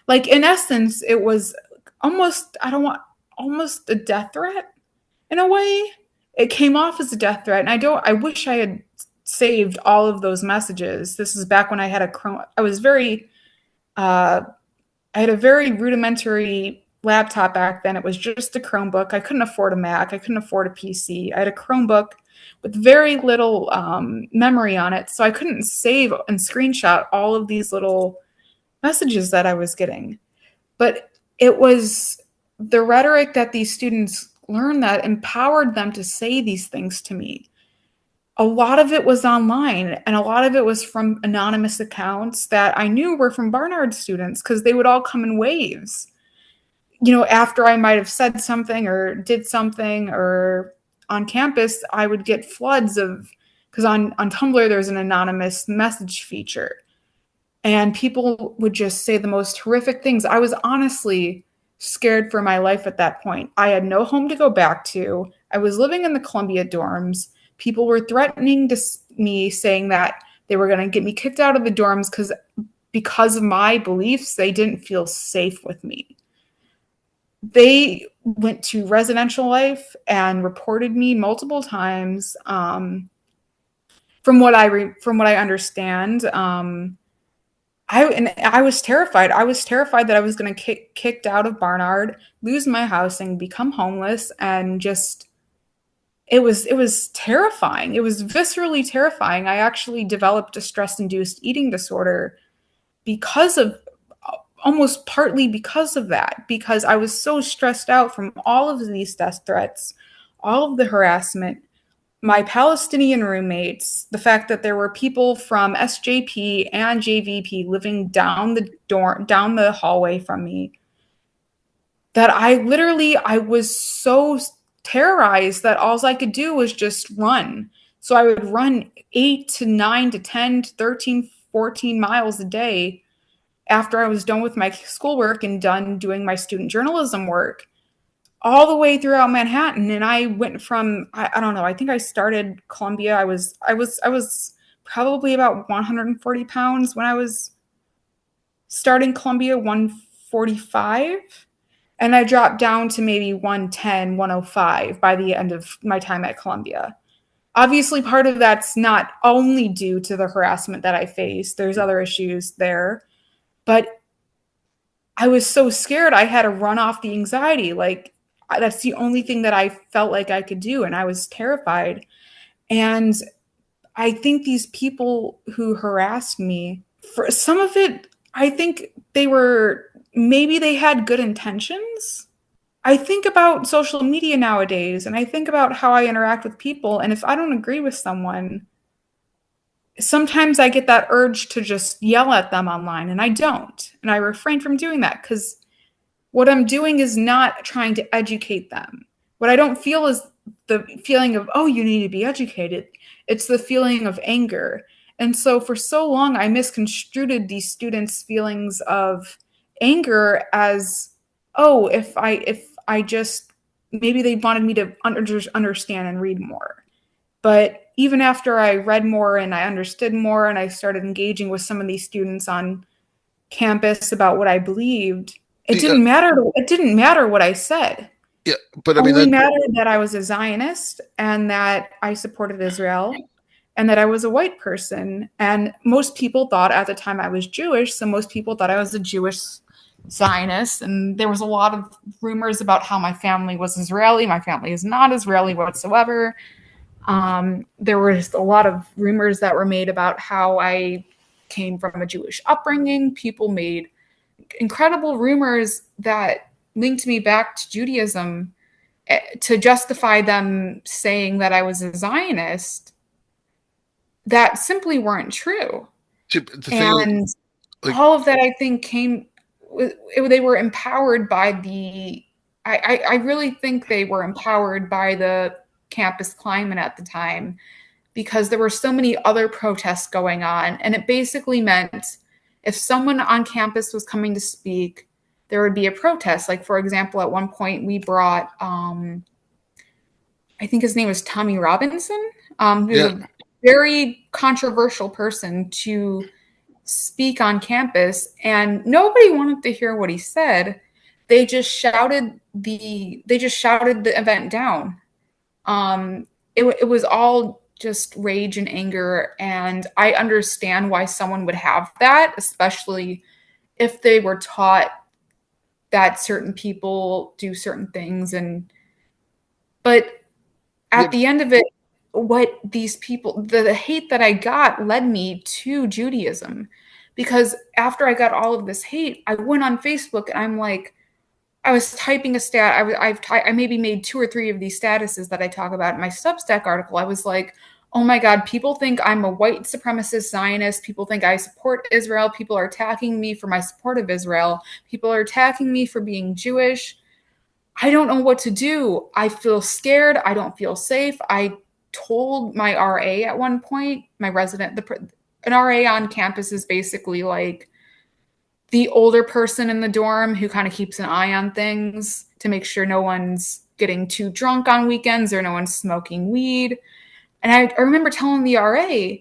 Like in essence, it was almost I don't want almost a death threat in a way. It came off as a death threat, and I wish I had saved all of those messages. This is back when I had a Chrome. Uh, I had a very rudimentary laptop back then. It was just a Chromebook. I couldn't afford a Mac. I couldn't afford a PC. I had a Chromebook with very little memory on it, so I couldn't save and screenshot all of these little messages that I was getting. But it was the rhetoric that these students learned that empowered them to say these things to me. A lot of it was online, and a lot of it was from anonymous accounts that I knew were from Barnard students because they would all come in waves. After I might have said something or did something or on campus, I would get floods of, because on Tumblr, there's an anonymous message feature. And people would just say the most horrific things. I was honestly scared for my life at that point. I had no home to go back to. I was living in the Columbia dorms. People were threatening me, saying that they were going to get me kicked out of the dorms because of my beliefs. They didn't feel safe with me. They went to residential life and reported me multiple times. From what I understand, I was terrified. I was terrified that I was going to get kicked out of Barnard, lose my housing, become homeless, and just it was terrifying. It was viscerally terrifying. I actually developed a stress-induced eating disorder because of almost partly because of that, because I was so stressed out from all of these death threats, all of the harassment, my Palestinian roommates, the fact that there were people from SJP and JVP living down the hallway from me, that I was so terrorized that all I could do was just run. So I would run 8 to 9 to 10 to 13, 14 miles a day after I was done with my schoolwork and done doing my student journalism work, all the way throughout Manhattan. And I went from I don't know, I think I started Columbia. I was probably about 140 pounds when I was starting Columbia, 145. And I dropped down to maybe 110, 105 by the end of my time at Columbia. Obviously, part of that's not only due to the harassment that I faced, there's other issues there. But I was so scared I had to run off the anxiety. Like, that's the only thing that I felt like I could do. And I was terrified. And I think these people who harassed me, for some of it, I think maybe they had good intentions. I think about social media nowadays and I think about how I interact with people. And if I don't agree with someone, sometimes I get that urge to just yell at them online, and I don't. And I refrain from doing that because what I'm doing is not trying to educate them. What I don't feel is the feeling of, oh, you need to be educated. It's the feeling of anger. And so long, I misconstrued these students' feelings of anger as, oh, if I just, maybe they wanted me to understand and read more. But even after I read more and I understood more and I started engaging with some of these students on campus about what I believed, it Yeah, didn't matter. It didn't matter what I said. yeah, but I mean Only that. mattered that I was a Zionist and that I supported Israel and that I was a white person. And most people thought at the time I was Jewish, so most people thought I was a Jewish Zionist. And there was a lot of rumors about how my family was Israeli. My family is not Israeli whatsoever. There was a lot of rumors that were made about how I came from a Jewish upbringing. People made incredible rumors that linked me back to Judaism to justify them saying that I was a Zionist that simply weren't true. See, the thing is, And like, all of that, I think, they were empowered by I really think they were empowered by the campus climate at the time because there were so many other protests going on. And it basically meant if someone on campus was coming to speak, there would be a protest. Like, for example, at one point we brought, I think his name was Tommy Robinson, who's yeah, a very controversial person, to speak on campus, and nobody wanted to hear what he said. They just shouted the event down. It was all just rage and anger, and I understand why someone would have that, especially if they were taught that certain people do certain things. And but Yeah, at the end of it, what these people, the hate that I got led me to Judaism, because after I got all of this hate, I went on Facebook and I'm like, I was typing a stat. I maybe made two or three of these statuses that I talk about in my Substack article. I was like, oh my God, people think I'm a white supremacist Zionist. People think I support Israel. People are attacking me for my support of Israel. People are attacking me for being Jewish. I don't know what to do. I feel scared. I don't feel safe. I told my RA at one point, my resident, an RA on campus is basically like the older person in the dorm who kind of keeps an eye on things to make sure no one's getting too drunk on weekends or no one's smoking weed. And I remember telling the RA,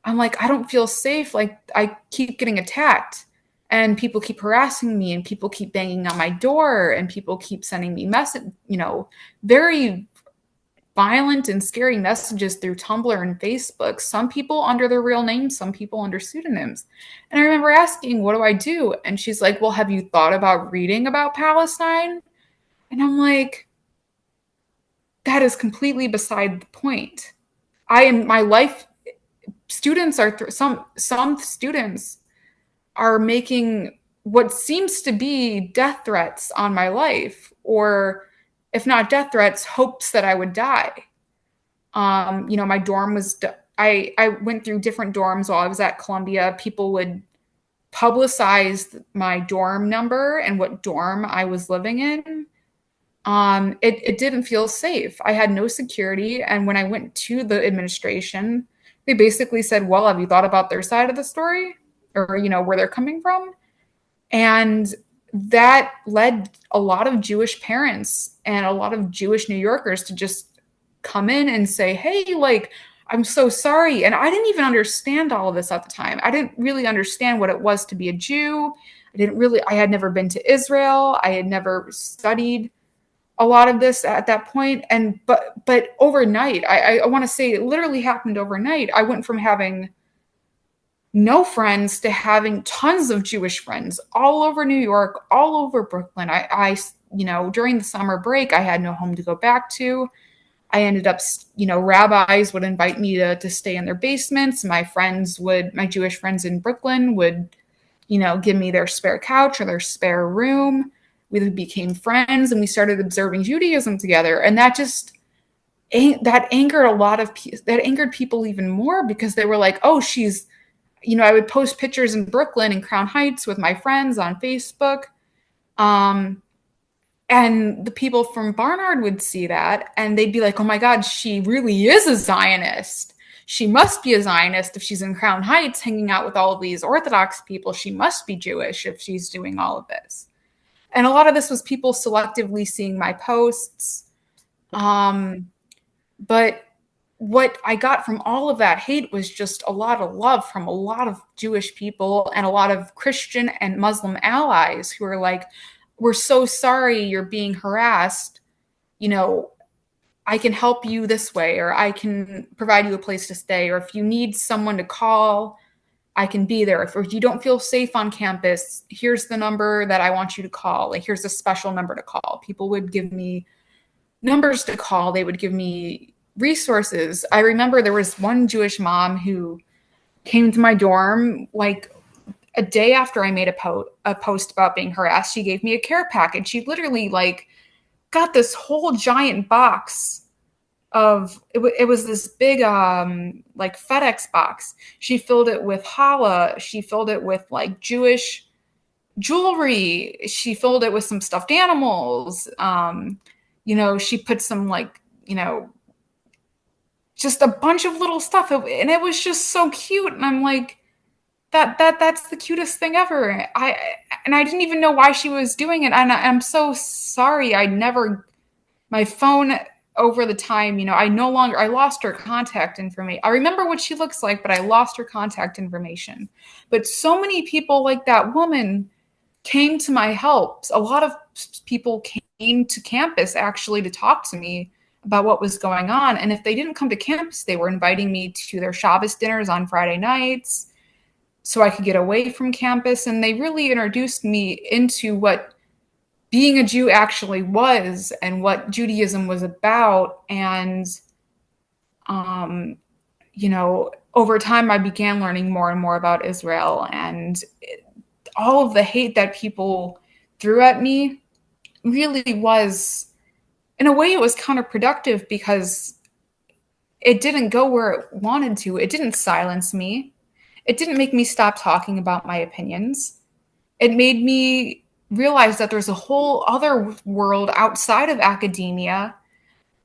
I'm like, I don't feel safe. Like, I keep getting attacked and people keep harassing me and people keep banging on my door and people keep sending me very violent and scary messages through Tumblr and Facebook. Some people under their real names, some people under pseudonyms. And I remember asking, what do I do? And she's like, well, have you thought about reading about Palestine? And I'm like, that is completely beside the point. My life students are some students are making what seems to be death threats on my life, or if not death threats, hopes that I would die. My dorm was I went through different dorms while I was at Columbia. People would publicize my dorm number and what dorm I was living in. It didn't feel safe. I had no security. And when I went to the administration, they basically said, well, have you thought about their side of the story, or, where they're coming from? And that led a lot of Jewish parents and a lot of Jewish New Yorkers to just come in and say, hey, like, I'm so sorry. And I didn't even understand all of this at the time. I didn't really understand what it was to be a Jew. I had never been to Israel. I had never studied a lot of this at that point. And but overnight, I want to say it literally happened overnight. I went from having no friends to having tons of Jewish friends all over New York, all over Brooklyn. During the summer break, I had no home to go back to. I ended up, rabbis would invite me to stay in their basements. My Jewish friends in Brooklyn would, give me their spare couch or their spare room. We became friends and we started observing Judaism together. And that angered people even more, because they were like, oh, I would post pictures in Brooklyn and Crown Heights with my friends on Facebook. Um, and the people from Barnard would see that and they'd be like, oh my God, she really is a Zionist. She must be a Zionist if she's in Crown Heights hanging out with all of these Orthodox people. She must be Jewish if she's doing all of this. And a lot of this was people selectively seeing my posts. Um, but what I got from all of that hate was just a lot of love from a lot of Jewish people and a lot of Christian and Muslim allies who are like, we're so sorry you're being harassed. You know, I can help you this way, or I can provide you a place to stay, or if you need someone to call, I can be there. If you don't feel safe on campus, here's the number that I want you to call. Like, here's a special number to call. People would give me numbers to call. They would give me resources. I remember there was one Jewish mom who came to my dorm like a day after I made a post about being harassed. She gave me a care package. She literally like got this whole giant box it was this big like FedEx box. She filled it with challah. She filled it with like Jewish jewelry. She filled it with some stuffed animals. She put some like, just a bunch of little stuff, and it was just so cute. And I'm like, that's the cutest thing ever. I didn't even know why she was doing it, and I'm so sorry. My phone. over the time, I no longer, I lost her contact information. I remember what she looks like, but I lost her contact information. But so many people like that woman came to my help. A lot of people came to campus actually to talk to me about what was going on. And if they didn't come to campus, they were inviting me to their Shabbos dinners on Friday nights so I could get away from campus. And they really introduced me into what being a Jew actually was and what Judaism was about. And, um, over time, I began learning more and more about Israel, and all of the hate that people threw at me really was, in a way, it was counterproductive because it didn't go where it wanted to. It didn't silence me. It didn't make me stop talking about my opinions. It made me realize that there's a whole other world outside of academia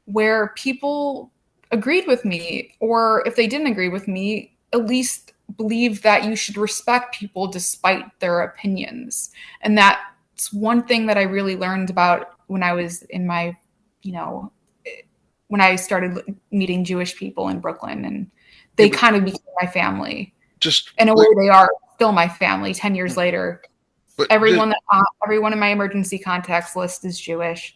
where people agreed with me, or if they didn't agree with me, at least believe that you should respect people despite their opinions. And that's one thing that I really learned about when I was in my, you know, when I started meeting Jewish people in Brooklyn, and Yeah, they but kind of became my family. just In a way, like, they are still my family 10 years later. but just, Everyone in my emergency contacts list is Jewish.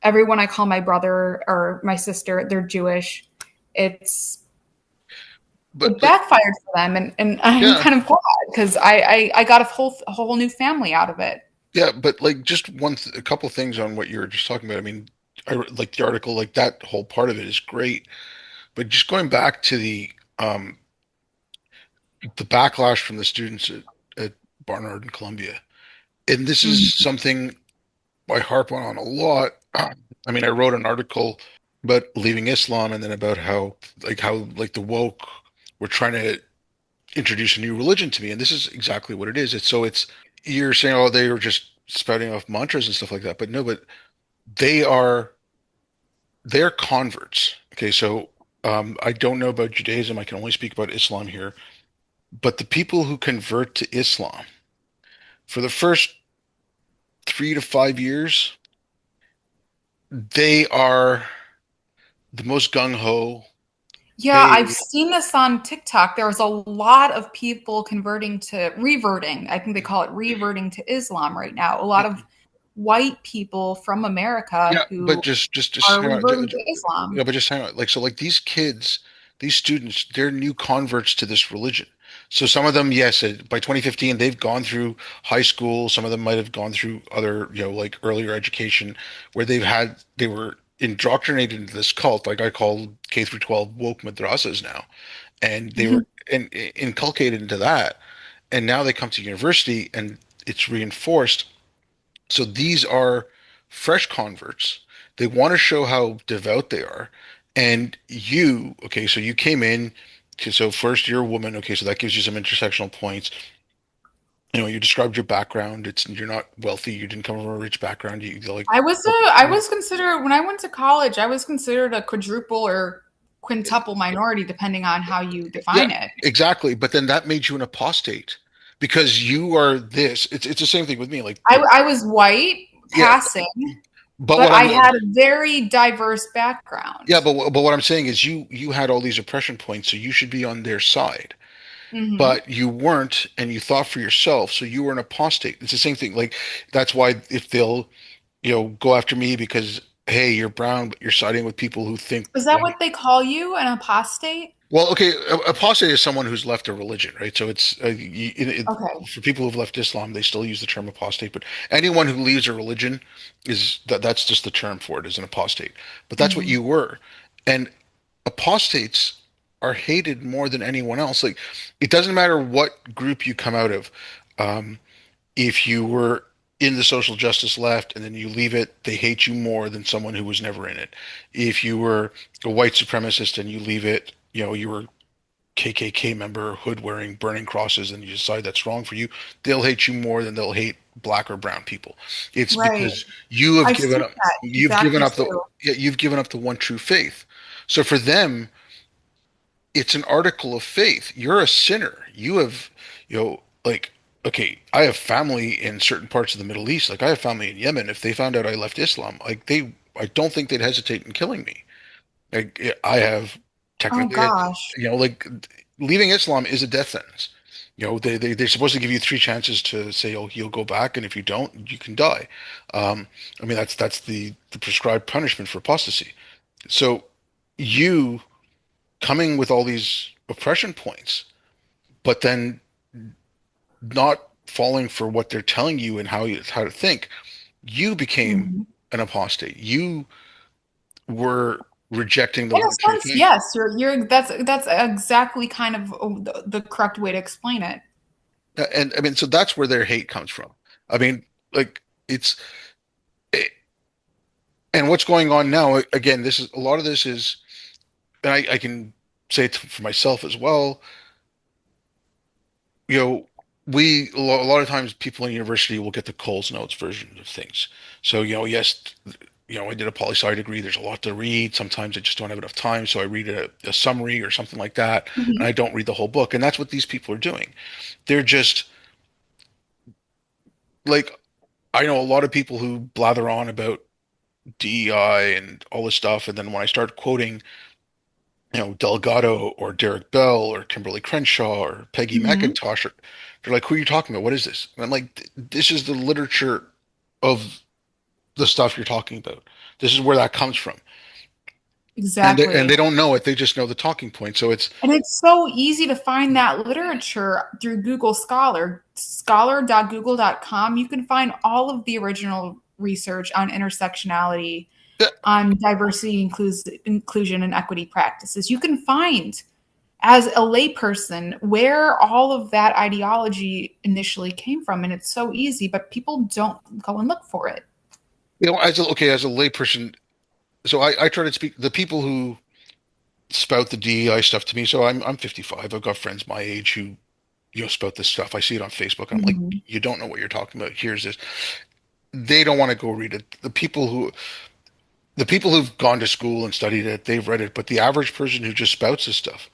Everyone I call my brother or my sister, they're Jewish. It's but it like, backfired for them, and I'm yeah, kind of glad because I got a whole new family out of it. yeah, but like, just a couple things on what you were just talking about. I mean, like the article, like that whole part of it is great, but just going back to the backlash from the students at Barnard and Columbia, and this is Mhm. something I harp on a lot. I mean, I wrote an article about leaving Islam, and then about how the woke were trying to introduce a new religion to me, and this is exactly what it is. It's you're saying, oh, they were just spouting off mantras and stuff like that, but no, but they are they're converts. Okay, so I don't know about Judaism. I can only speak about Islam here. But the people who convert to Islam for the first 3 to 5 years, they are the most gung ho. Yeah, I've Hey, seen this on TikTok. There's a lot of people reverting. I think they call it reverting to Islam right now. A lot of white people from America yeah, but who just are hang on. reverting to Islam. Yeah, but just hang on. Like, so, like, these kids, these students, they're new converts to this religion. So some of them, yes, by 2015, they've gone through high school. Some of them might have gone through other, like earlier education, where they were indoctrinated into this cult, like I call K through 12 woke madrasas now, and they were inculcated into that, and now they come to university and it's reinforced. So these are fresh converts. They want to show how devout they are. And you, okay, so you came in, okay, so first you're a woman, okay, so that gives you some intersectional points. You described your background. You're not wealthy. You didn't come from a rich background. You like, I was considered when I went to college, I was considered a quadruple or quintuple minority, depending on how you yeah, define it. exactly. But then that made you an apostate because you are this. It's the same thing with me. Like, I was white, yeah, passing, but but what I I'm had a very diverse yeah, background. but what I'm saying is you had all these oppression points, so you should be on their side. Hmm. But you weren't, and you thought for yourself, so you were an apostate. It's the same thing. Like, that's why if they'll, go after me because, hey, you're brown, but you're siding with people who think Is that what they call you, an apostate? well, okay, apostate is someone who's left a religion, right? So it's Okay. for people who've left Islam, they still use the term apostate. But anyone who leaves a religion that's just the term for it, is an apostate. But that's what Hmm. you were, and apostates are hated more than anyone else. Like, it doesn't matter what group you come out of. Um, if you were in the social justice left and then you leave it, they hate you more than someone who was never in it. If you were a white supremacist and you leave it, you were KKK member, hood wearing, burning crosses, and you decide that's wrong for you, they'll hate you more than they'll hate black or brown people. It's Right. because you have I've given seen up, that exactly too. you've given up the one true faith. So for them, it's an article of faith. You're a sinner. Like, okay, I have family in certain parts of the Middle East. Like, I have family in Yemen. If they found out I left Islam, like, I don't think they'd hesitate in killing me. Like, I have Oh technically, gosh. like leaving Islam is a death sentence. They're supposed to give you three chances to say, oh, you'll go back, and if you don't, you can die. Um, I mean, that's the prescribed punishment for apostasy. So you coming with all these oppression points, but then not falling for what they're telling you and how to think, you became Mhm. an apostate. You were rejecting the In a one true sense, faith. yes, you're that's exactly kind of the correct way to explain it. And I mean, so that's where their hate comes from. I mean, like it's it, and what's going on now, again, this is a lot of this is, and I can say it for myself as well. you know, a lot of times people in university will get the Coles Notes version of things. So, yes, I did a poli-sci degree. There's a lot to read. Sometimes I just don't have enough time, so I read a summary or something like that, and I Mhm. don't read the whole book. And that's what these people are doing. They're just like, I know a lot of people who blather on about DEI and all this stuff, and then when I start quoting, Delgado or Derek Bell or Kimberly Crenshaw or Peggy Mhm. McIntosh. They're like, who are you talking about? What is this? And I'm like, this is the literature of the stuff you're talking about. This is where that comes from. And they Exactly. don't know it. They just know the talking point. So it's, And it's so easy to find that literature through Google Scholar, scholar.google.com. You can find all of the original research on intersectionality, yeah, on diversity, inclusion, and equity practices. You can find, as a layperson, where all of that ideology initially came from. And it's so easy, but people don't go and look for it. as a layperson, so I try to speak the people who spout the DEI stuff to me. So I'm 55. I've got friends my age who spout this stuff. I see it on Facebook. I'm like, Mhm. you don't know what you're talking about. Here's this. They don't want to go read it. The people who've gone to school and studied it, they've read it. But the average person who just spouts this stuff,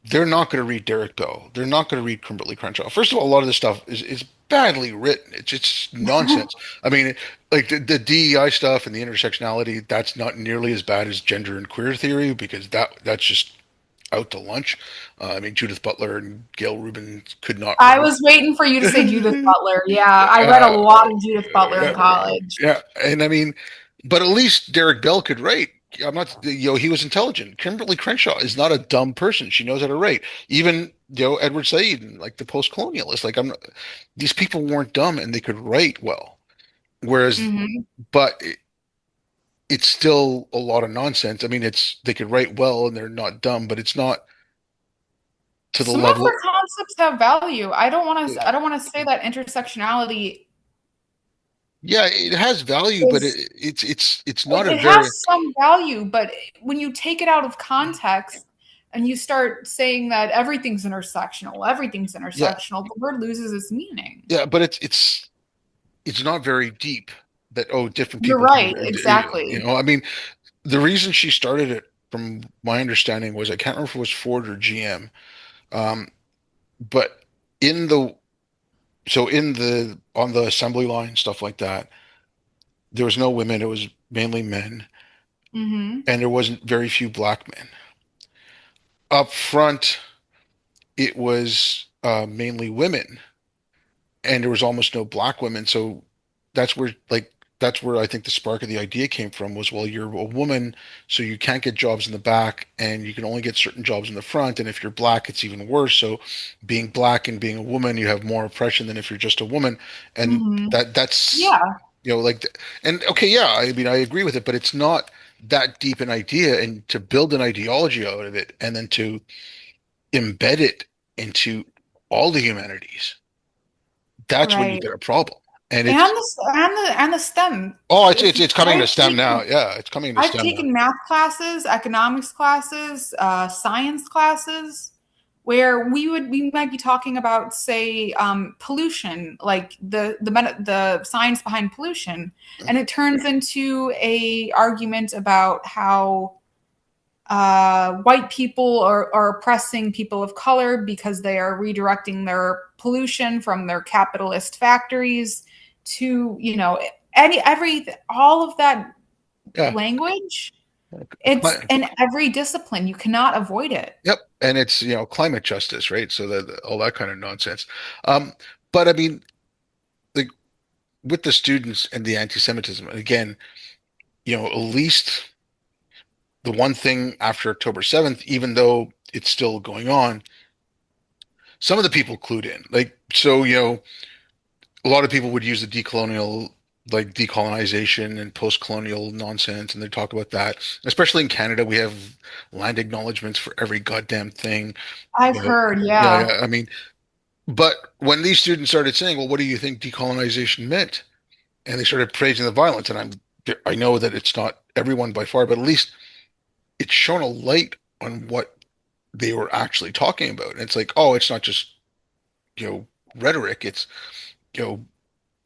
they're not going to read Derek Bell. They're not going to read Kimberly Crenshaw. First of all, a lot of this stuff is badly written. It's just nonsense. I mean, like the DEI stuff and the intersectionality, that's not nearly as bad as gender and queer theory because that's just out to lunch. I mean, Judith Butler and Gail Rubin could not I write. was waiting for you to say Judith Butler. Yeah, I read a uh, lot of Judith Butler in yeah, college. yeah, and I mean, but at least Derek Bell could write. I'm not, he was intelligent. Kimberly Crenshaw is not a dumb person. She knows how to write. Even, Edward Said and like the post-colonialists. Like these people weren't dumb and they could write well. Whereas, Mhm. but it's still a lot of nonsense. I mean, they could write well and they're not dumb, but it's not to the Some of level. her concepts have value. I don't want to say that intersectionality Yeah, it has value, but is it's not a it very, has some value, but when you take it out of context and you start saying that everything's yeah, intersectional, the word loses its meaning. yeah, but it's not very deep that, oh, different You're people can, right, exactly. I mean, the reason she started it, from my understanding, was I can't remember if it was Ford or GM, um, but in the in the on the assembly line, stuff like that, there was no women, it was mainly men, Mhm. and there wasn't very few black men. Up front, it was mainly women, and there was almost no black women. So that's where like that's where I think the spark of the idea came from was, well, you're a woman, so you can't get jobs in the back and you can only get certain jobs in the front. And if you're black, it's even worse. So being black and being a woman, you have more oppression than if you're just a woman. And Mhm. that's Yeah. like, and okay, yeah, I mean, I agree with it, but it's not that deep an idea. And to build an ideology out of it and then to embed it into all the humanities, that's when you Right. get a problem. And And it's the STEM. oh, it's If it's it's coming to I've STEM now. taken Yeah, it's coming to I've STEM now. taken math classes, economics classes, science classes, where we might be talking about, say, pollution, like the science behind pollution, and it turns into a argument about how white people are oppressing people of color because they are redirecting their pollution from their capitalist factories to, any every all of that Yeah. language. It's in every discipline. You cannot avoid it. Yep. And it's, climate justice, right? So that all that kind of nonsense. Um, but I mean, like with the students and the anti-Semitism, again, at least the one thing after October 7th, even though it's still going on, some of the people clued in. Like, so, a lot of people would use the like decolonization and post-colonial nonsense, and they talk about that. Especially in Canada, we have land acknowledgements for every goddamn thing. I've heard, Yeah, yeah. yeah. I mean, but when these students started saying, "Well, what do you think decolonization meant?" and they started praising the violence, and I know that it's not everyone by far, but at least it's shown a light on what they were actually talking about. And it's like, oh, it's not just, rhetoric. It's, you know,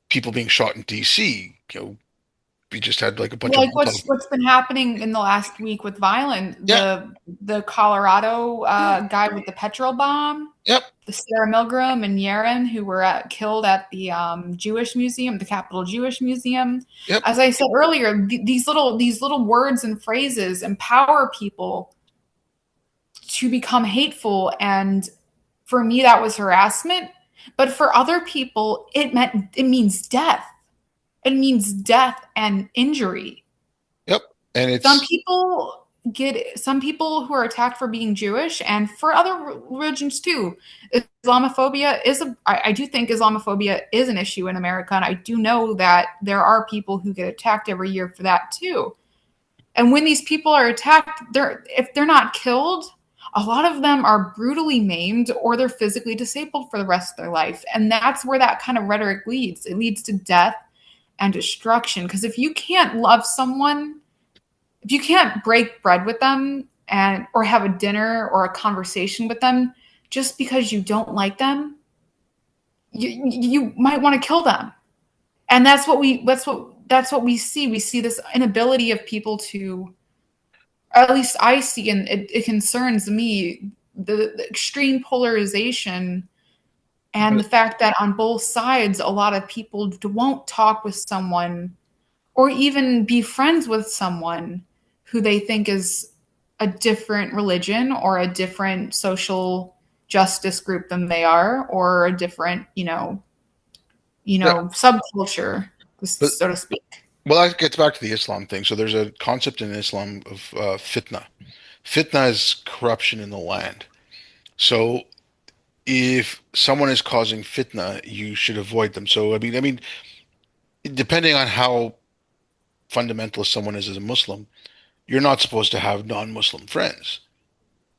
people being shot in DC. We just had like a bunch of Like Molotov. what's been happening in the last week with violent, Yeah, the Colorado guy with the petrol bomb, yep, the Sarah Milgram and Yaren who were killed at the Jewish Museum, the Capitol Jewish Museum. yep, As I said earlier, these little words and phrases empower people to become hateful, and for me that was harassment, but for other people it means death. It means death and injury. yep. And Some it's people some people who are attacked for being Jewish, and for other religions too. Islamophobia is I do think Islamophobia is an issue in America, and I do know that there are people who get attacked every year for that too. And when these people are attacked, if they're not killed, a lot of them are brutally maimed or they're physically disabled for the rest of their life. And that's where that kind of rhetoric leads. It leads to death and destruction. Because if you can't love someone, if you can't break bread with them and or have a dinner or a conversation with them just because you don't like them, you might want to kill them. And that's what we see. We see this inability of people to, at least I see, and it concerns me, the extreme polarization and the but fact that on both sides, a lot of people won't talk with someone or even be friends with someone who they think is a different religion or a different social justice group than they are, or a different, yeah, subculture, but so to speak. well, that gets back to the Islam thing. So there's a concept in Islam of fitna. Fitna is corruption in the land. So if someone is causing fitna, you should avoid them. So I mean, depending on how fundamentalist someone is as a Muslim, you're not supposed to have non-Muslim friends.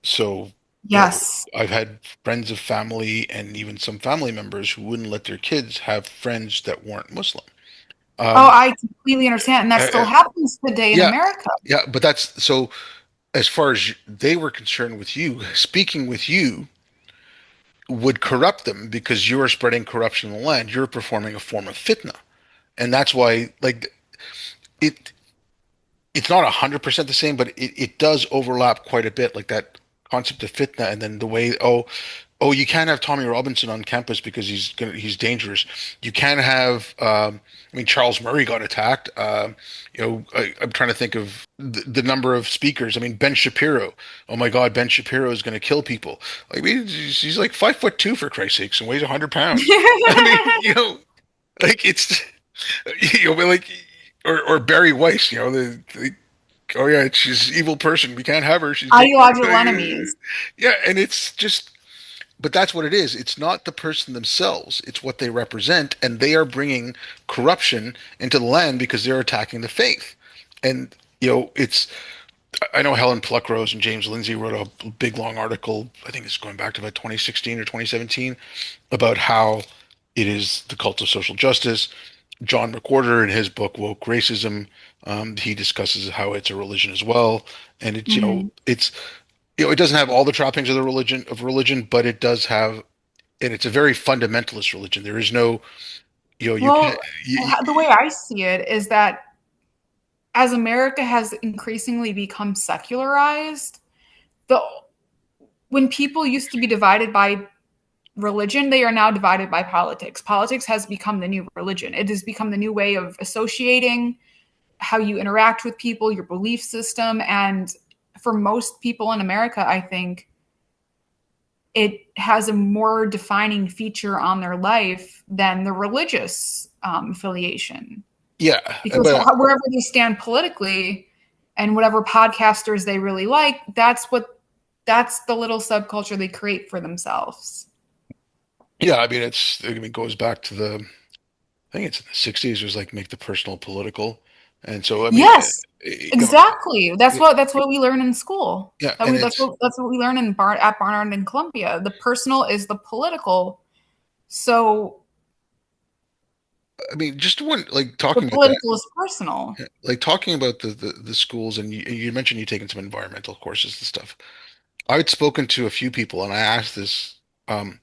So, Yes. I've had friends of family and even some family members who wouldn't let their kids have friends that weren't Muslim. Oh, Um, I completely understand. And that uh, still uh, happens today in yeah, America. yeah, but that's so as far as they were concerned with you, speaking with you would corrupt them because you're spreading corruption in the land. You're performing a form of fitna. And that's why, like, it it's not 100% the same, but it does overlap quite a bit, like that concept of fitna, and then the way, you can't have Tommy Robinson on campus because he's dangerous. You can't have, I mean, Charles Murray got attacked. I'm trying to think of the number of speakers. I mean, Ben Shapiro. Oh my God, Ben Shapiro is going to kill people. I mean, he's like 5'2" for Christ's sakes and weighs 100 pounds. I mean, like it's like or Barry Weiss, oh yeah, she's an evil person. We can't have her. She's Ideological enemies. yeah, and it's just, but that's what it is. It's not the person themselves. It's what they represent, and they are bringing corruption into the land because they're attacking the faith. And it's. I know Helen Pluckrose and James Lindsay wrote a big long article. I think it's going back to about 2016 or 2017 about how it is the cult of social justice. John McWhorter in his book Woke Racism, he discusses how it's a religion as well, and Mhm. it doesn't have all the trappings of the religion, but it does have, and it's a very fundamentalist religion. There is no, you can't. Well, the way I see it is that as America has increasingly become secularized, the when people used to be divided by religion, they are now divided by politics. Politics has become the new religion. It has become the new way of associating how you interact with people, your belief system. And for most people in America, I think it has a more defining feature on their life than the religious affiliation. Yeah, Because but wherever they stand politically and whatever podcasters they really like, that's the little subculture they create for themselves. yeah, I mean it goes back to I think it's in the 60s. It was like make the personal political, and so I mean, Yes, you know, exactly. That's what we learn in school. yeah, That and we that's what we learn at Barnard and Columbia. The personal is the political. So I mean, just one the political is personal. talking about the schools, and you mentioned you taking some environmental courses and stuff. I'd spoken to a few people, and I asked this, um,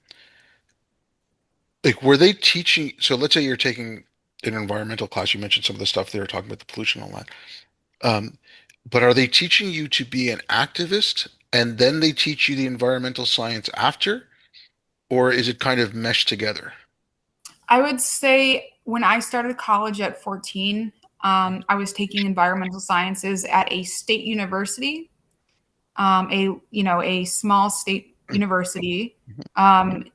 like, were they teaching? So let's say you're taking an environmental class. You mentioned some of the stuff they were talking about the pollution and all that. Um, but are they teaching you to be an activist, and then they teach you the environmental science after, or is it kind of meshed together? I would say when I started college at 14, I was taking environmental sciences at a state university, a small state university, kind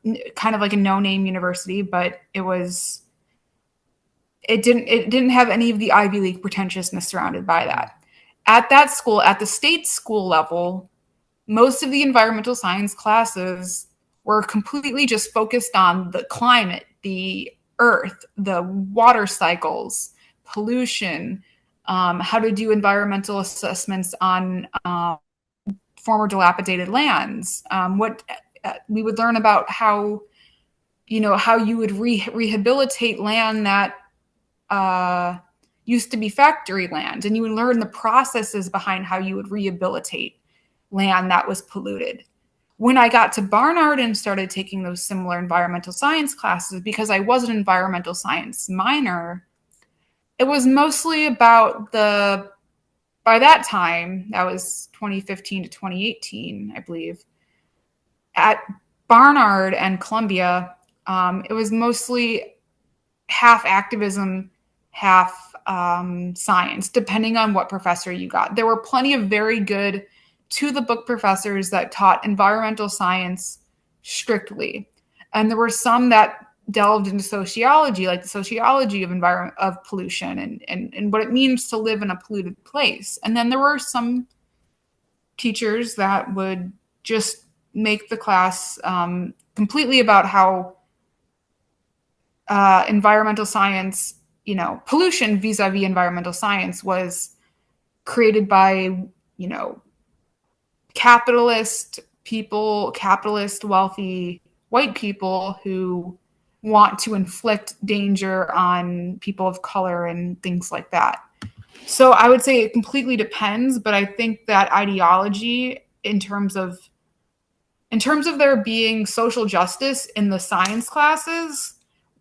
of like a no-name university, but it didn't have any of the Ivy League pretentiousness surrounded by that. At that school, at the state school level, most of the environmental science classes were completely just focused on the climate, the earth, the water cycles, pollution, how to do environmental assessments on former dilapidated lands. What we would learn about how you would rehabilitate land that uh, used to be factory land, and you would learn the processes behind how you would rehabilitate land that was polluted. When I got to Barnard and started taking those similar environmental science classes, because I was an environmental science minor, it was mostly about by that time, that was 2015 to 2018, I believe, at Barnard and Columbia, it was mostly half activism, half science, depending on what professor you got. There were plenty of very good to the book professors that taught environmental science strictly. And there were some that delved into sociology, like the sociology of environment of pollution and what it means to live in a polluted place. And then there were some teachers that would just make the class completely about how environmental science, pollution vis-a-vis environmental science was created by, you know, capitalist people, capitalist, wealthy white people who want to inflict danger on people of color and things like that. So I would say it completely depends, but I think that ideology in terms of there being social justice in the science classes,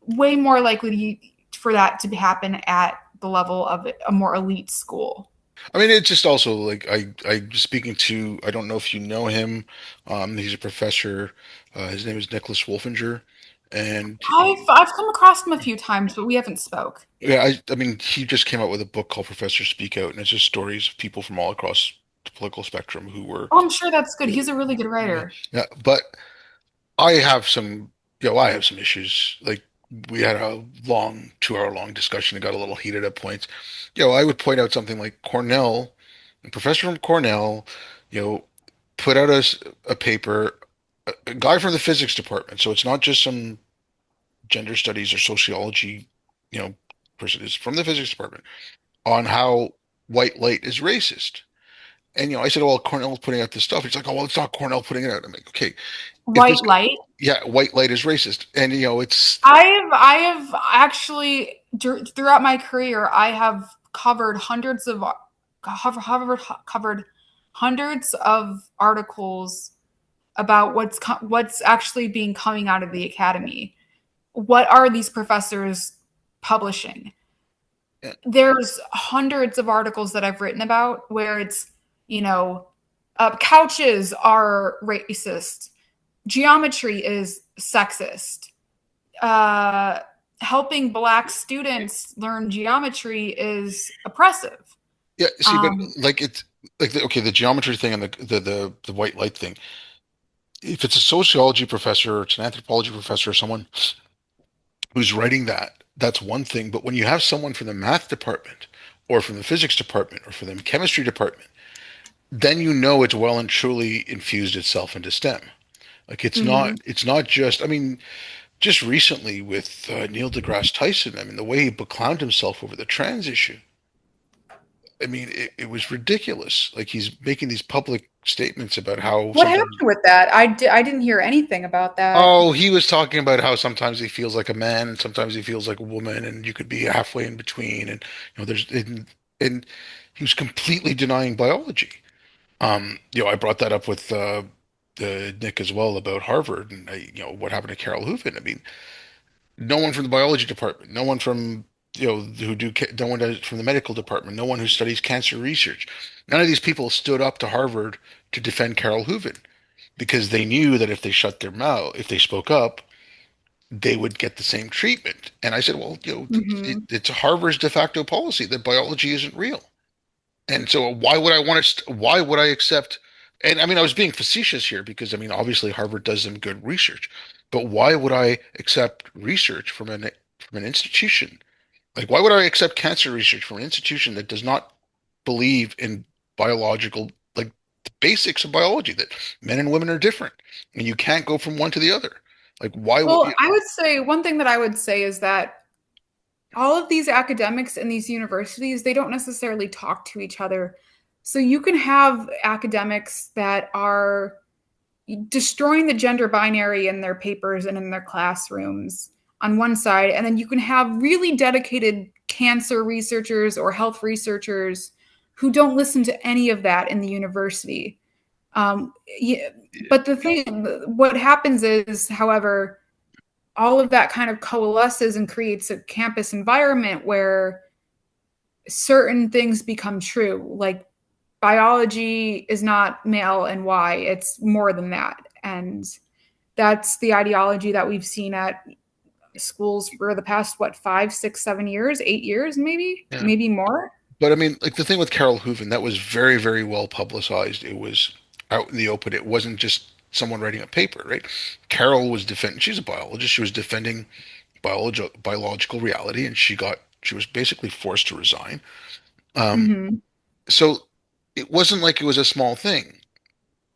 way more likely for that to happen at the level of a more elite school. I mean, it's just also like I speaking to, I don't know if you know him. He's a professor. His name is Nicholas Wolfinger, and I've come across him a few times, but we haven't spoke. yeah, I mean, he just came out with a book called Professor Speak Out, and it's just stories of people from all across the political spectrum who were, Oh, I'm sure that's good. He's a really good yeah, writer. yeah. But I have some, I have some issues. Like we had a long 2 hour long discussion that got a little heated at points. I would point out something like Cornell, a professor from Cornell, you know, put out a paper, a guy from the physics department. So it's not just some gender studies or sociology, you know, person. It's from the physics department on how white light is racist. And I said, well, Cornell's putting out this stuff. He's like, oh, well, it's not Cornell putting it out. I'm like, okay, if this, White light. yeah, white light is racist, and it's I have actually throughout my career, I have covered hundreds of articles about what's actually being coming out of the academy. What are these professors publishing? There's hundreds of articles that I've written about where it's, you know, couches are racist, geometry is sexist, uh, helping black students learn geometry is oppressive. Yeah, see, but Um, like it's like okay, the geometry thing and the white light thing. If it's a sociology professor or it's an anthropology professor or someone who's writing that, that's one thing. But when you have someone from the math department or from the physics department or from the chemistry department, then you know it's well and truly infused itself into STEM. Like mhm. it's not just, I mean, just recently with Neil deGrasse Tyson, I mean, the way he beclowned himself over the trans issue, I mean, it was ridiculous. Like he's making these public statements about how What happened sometimes, with that? I didn't hear anything about that. oh, he was talking about how sometimes he feels like a man and sometimes he feels like a woman, and you could be halfway in between. And and he was completely denying biology. I brought that up with Nick as well about Harvard and what happened to Carol Hooven. I mean, no one from the biology department, no one from no one does from the medical department, no one who studies cancer research. None of these people stood up to Harvard to defend Carol Hooven because they knew that if they shut their mouth, if they spoke up, they would get the same treatment. And I said, well, Hmm. it's Harvard's de facto policy that biology isn't real. And so why would I want to, why would I accept, and I mean, I was being facetious here because I mean, obviously Harvard does some good research, but why would I accept research from an institution? Like, why would I accept cancer research from an institution that does not believe in biological, like the basics of biology, that men and women are different and you can't go from one to the other? Like, why would Well, you? I would say one thing that I would say is that all of these academics in these universities, they don't necessarily talk to each other. So you can have academics that are destroying the gender binary in their papers and in their classrooms on one side, and then you can have really dedicated cancer researchers or health researchers who don't listen to any of that in the university. Yeah, but the thing, what happens is, however, all of that kind of coalesces and creates a campus environment where certain things become true. Like biology is not male and Y, it's more than that. And that's the ideology that we've seen at schools for the past, what, 5, 6, 7 years, 8 years, maybe, Yeah. maybe more. But I mean, like the thing with Carol Hooven, that was very, very well publicized. It was out in the open. It wasn't just someone writing a paper, right? Carol was defending, she's a biologist. She was defending biological reality, and she was basically forced to resign. Um, Mm-hmm. so it wasn't like it was a small thing.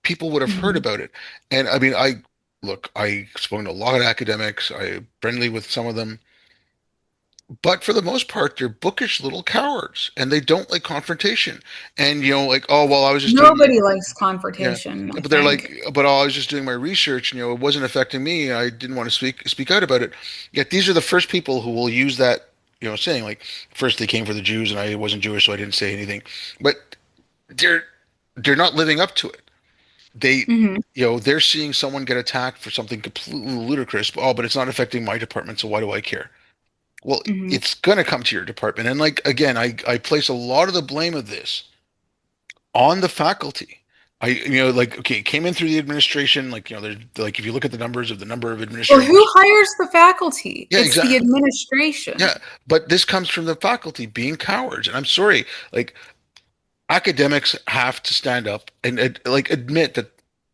People would have heard Mm-hmm. about it. And I mean, I spoke to a lot of academics. I'm friendly with some of them. But for the most part, they're bookish little cowards and they don't like confrontation. And, like, oh, well, I was just doing my, Nobody likes yeah. confrontation, I But they're like, think. but oh, I was just doing my research and, it wasn't affecting me. I didn't want to speak out about it. Yet these are the first people who will use that, saying like, first they came for the Jews and I wasn't Jewish, so I didn't say anything. But they're, they're not living up to it. They, Mm-hmm. they're seeing someone get attacked for something completely ludicrous. Oh, but it's not affecting my department, so why do I care? Well, Mm-hmm. it's going to come to your department. And like, again, I place a lot of the blame of this on the faculty. Like, okay, it came in through the administration. Like, there's like, if you look at the numbers of the number of Well, who administrators. hires the faculty? Yeah, It's the exactly. Yeah. administration. But this comes from the faculty being cowards. And I'm sorry, like, academics have to stand up and like admit that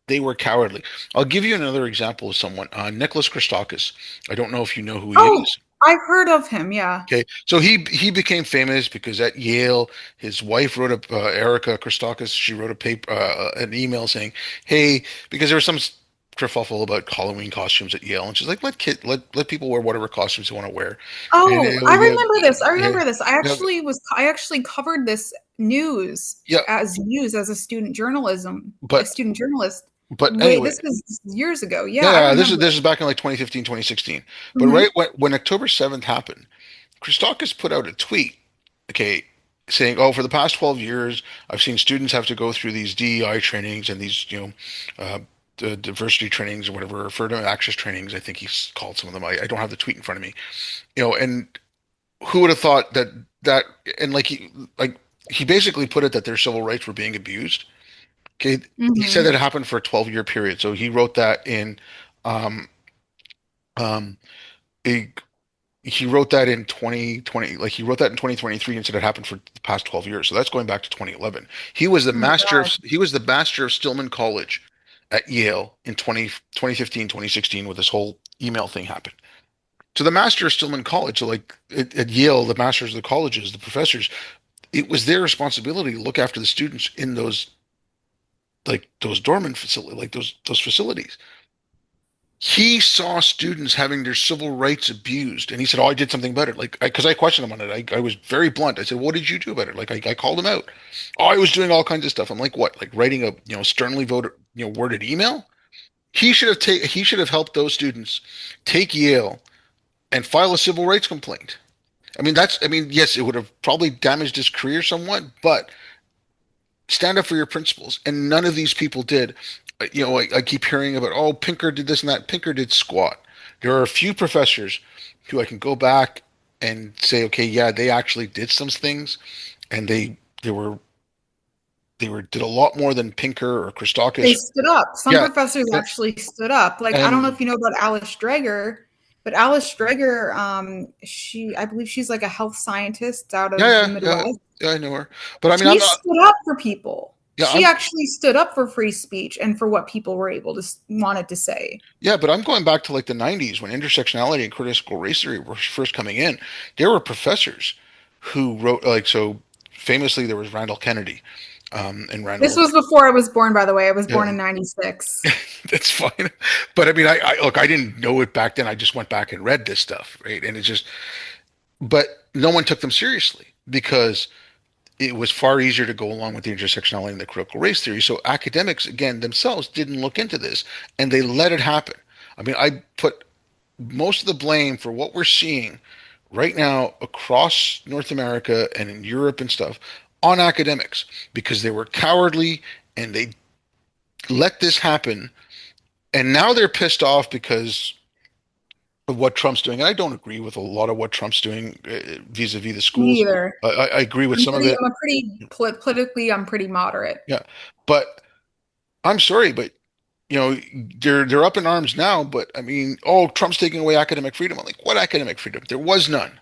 they were cowardly. I'll give you another example of someone, Nicholas Christakis. I don't know if you know who he Oh, is. I've heard of him. Yeah. Okay, so he became famous because at Yale, his wife wrote Erica Christakis. She wrote a paper, an email saying, "Hey," because there was some kerfuffle about Halloween costumes at Yale, and she's like, let people wear whatever costumes they want to wear." And Oh, I remember this. I yeah, remember this. yeah, I actually covered this yeah, news as a a but student journalist. Wait, anyway, this was years ago. Yeah, I yeah, remember. this is back in like 2015, 2016. But Hmm. right when October 7th happened, Christakis put out a tweet, okay, saying, "Oh, for the past 12 years, I've seen students have to go through these DEI trainings and these, the diversity trainings or whatever, affirmative access trainings. I think he's called some of them. I don't have the tweet in front of me, and who would have thought that, and like he basically put it that their civil rights were being abused. Okay, he said Hmm. that it happened for a 12-year period. So he wrote that in um, um, a he wrote that in 2020, like he wrote that in 2023 and said it happened for the past 12 years. So that's going back to 2011. Oh my God. He was the master of Stillman College at Yale in 2015, 2016 when this whole email thing happened. So the master of Stillman College, so like at Yale, the masters of the colleges, the professors, it was their responsibility to look after the students in those dormant facility, like those facilities. He saw students having their civil rights abused, and he said, "Oh, I did something better." Like, because I questioned him on it, I was very blunt. I said, "What did you do about it?" Like, I called him out. Oh, I was doing all kinds of stuff. I'm like, "What? Like writing a sternly voted worded email?" He should have helped those students take Yale and file a civil rights complaint. I mean, yes, it would have probably damaged his career somewhat, but stand up for your principles. And none of these people did. I keep hearing about, oh, Pinker did this and that. Pinker did squat. There are a few professors who I can go back and say, okay, yeah, they actually did some things, and they were did a lot more than Pinker or They Christakis. stood up. Some Yeah, professors actually stood up. Like, I don't know and if you know about Alice Dreger, but Alice Dreger, I believe she's like a health scientist out yeah, of the yeah, yeah, Midwest. yeah, I know her. But I mean, She I'm not. stood up for people. Yeah, She actually stood up for free speech and for what people were able to wanted to say. yeah, but I'm going back to like the 90s when intersectionality and critical race theory were first coming in. There were professors who wrote like so. Famously, there was Randall Kennedy, and This Randall. was before I was born, by the way. I was born Yeah, in 96. that's fine. But I mean, I look, I didn't know it back then. I just went back and read this stuff, right? And it's just, but no one took them seriously because it was far easier to go along with the intersectionality and the critical race theory. So academics, again, themselves didn't look into this and they let it happen. I mean, I put most of the blame for what we're seeing right now across North America and in Europe and stuff on academics because they were cowardly and they let this happen. And now they're pissed off because of what Trump's doing. And I don't agree with a lot of what Trump's doing vis-a-vis the Me schools. either. I agree with some of it. Politically, I'm pretty moderate. Yeah. But I'm sorry, but they're up in arms now, but I mean, oh, Trump's taking away academic freedom. I'm like, what academic freedom? There was none.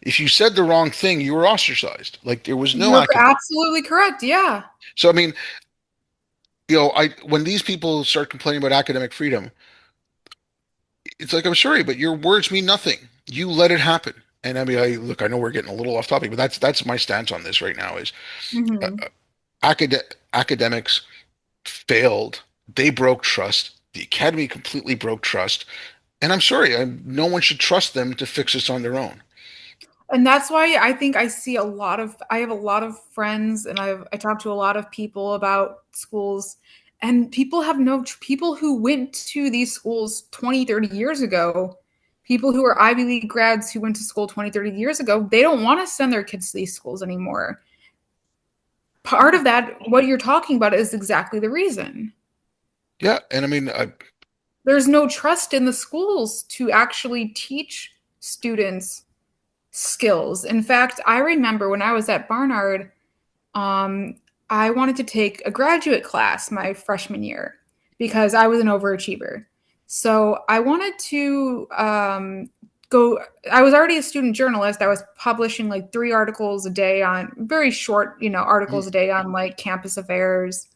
If you said the wrong thing, you were ostracized. Like there was no You're academic. absolutely correct. Yeah. So I mean, I when these people start complaining about academic freedom, it's like I'm sorry, but your words mean nothing. You let it happen. And I mean, I know we're getting a little off topic, but that's my stance on this right now is uh, Hmm. academics failed. They broke trust. The academy completely broke trust. And I'm sorry, no one should trust them to fix this on their own. And that's why I think I have a lot of friends and I talk to a lot of people about schools, and people who went to these schools 20, 30 years ago, people who are Ivy League grads who went to school 20, 30 years ago, they don't want to send their kids to these schools anymore. Part of that, what you're talking about, is exactly the reason. Yeah, and I mean, There's no trust in the schools to actually teach students skills. In fact, I remember when I was at Barnard, um, I wanted to take a graduate class my freshman year because I was an overachiever. So I wanted to go. I was already a student journalist. I was publishing like 3 articles a day on very short, articles a day on like campus affairs.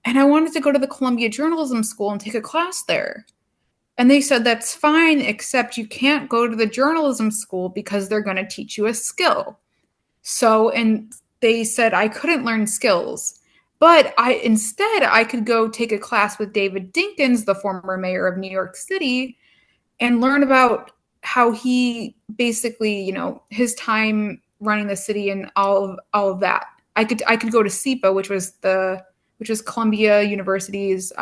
And I wanted to go to the Columbia Journalism School and take a class there. And they said that's fine, except you can't go to the journalism school because they're going to teach you a skill. So, and they said I couldn't learn skills, but I could go take a class with David Dinkins, the former mayor of New York City, and learn about how he basically, his time running the city and all of that. I could go to SEPA, which was Columbia University's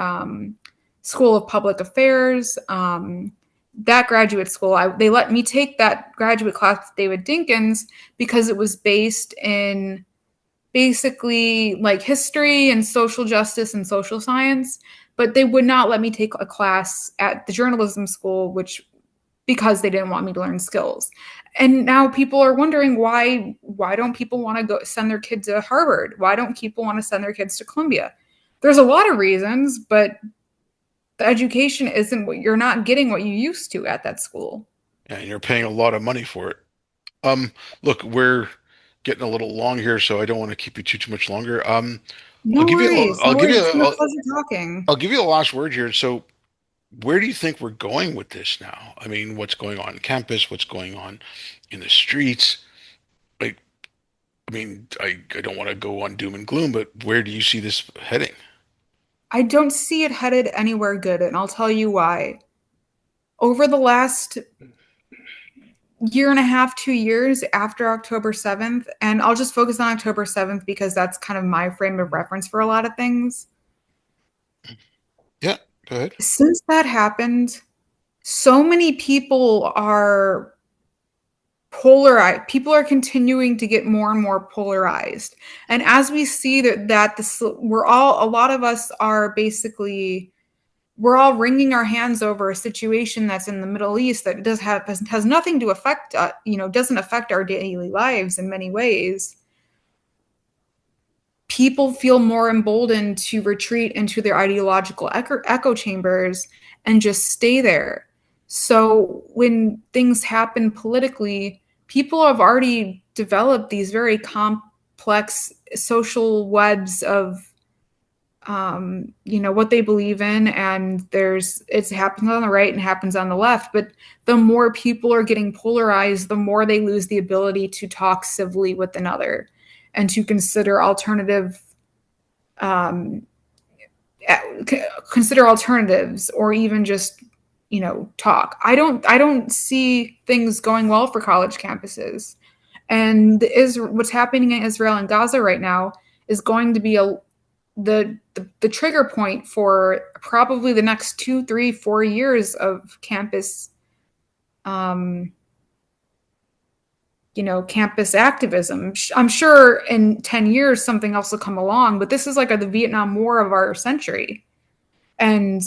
School of Public Affairs. That graduate school, they let me take that graduate class with David Dinkins because it was based in basically like history and social justice and social science, but they would not let me take a class at the journalism school, which because they didn't want me to learn skills. And now people are wondering why don't people want to go send their kids to Harvard? Why don't people want to send their kids to Columbia? There's a lot of reasons, but the education isn't what you're not getting what you used to at that school. and you're paying a lot of money for it. Um, Look, we're getting a little long here, so I don't want to keep you too much longer. No worries. I'll No give worries. you, It's been a pleasure talking. I'll give you the last word here. So, where do you think we're going with this now? I mean, what's going on campus? What's going on in the streets? Like, I mean, I don't want to go on doom and gloom, but where do you see this heading? I don't see it headed anywhere good, and I'll tell you why. Over the last year and a half, 2 years after October 7th, and I'll just focus on October 7th because that's kind of my frame of reference for a lot of things. Yeah, go ahead. Since that happened, so many people are polarized. People are continuing to get more and more polarized. And as we see that this, we're all, a lot of us are basically, we're all wringing our hands over a situation that's in the Middle East that has nothing to affect, doesn't affect our daily lives in many ways. People feel more emboldened to retreat into their ideological echo chambers and just stay there. So when things happen politically, people have already developed these very complex social webs of what they believe in, and it happens on the right and happens on the left. But the more people are getting polarized, the more they lose the ability to talk civilly with another and to um, consider alternatives or even just talk. I don't see things going well for college campuses, and what's happening in Israel and Gaza right now is going to be the trigger point for probably the next 2, 3, 4 years of um, campus activism. I'm sure in 10 years something else will come along, but this is like the Vietnam War of our century. And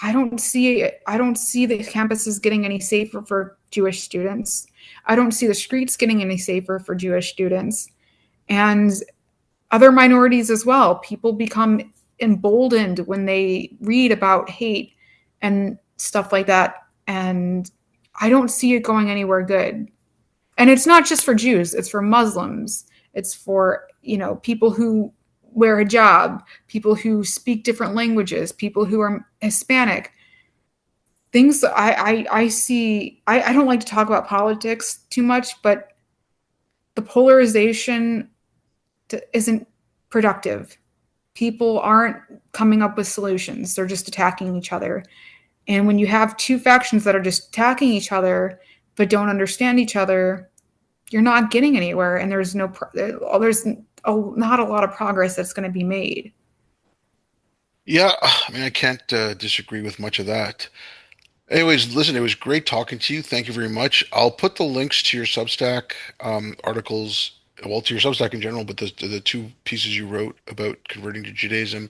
I don't see the campuses getting any safer for Jewish students. I don't see the streets getting any safer for Jewish students. And other minorities as well. People become emboldened when they read about hate and stuff like that. And I don't see it going anywhere good. And it's not just for Jews, it's for Muslims, it's for, people who wear hijab, people who speak different languages, people who are Hispanic. Things I see, I don't like to talk about politics too much, but the polarization isn't productive. People aren't coming up with solutions, they're just attacking each other. And when you have two factions that are just attacking each other but don't understand each other, you're not getting anywhere, and not a lot of progress that's going to be made. Yeah, I mean, I can't disagree with much of that. Anyways, listen, it was great talking to you. Thank you very much. I'll put the links to your Substack articles, well, to your Substack in general, but the two pieces you wrote about converting to Judaism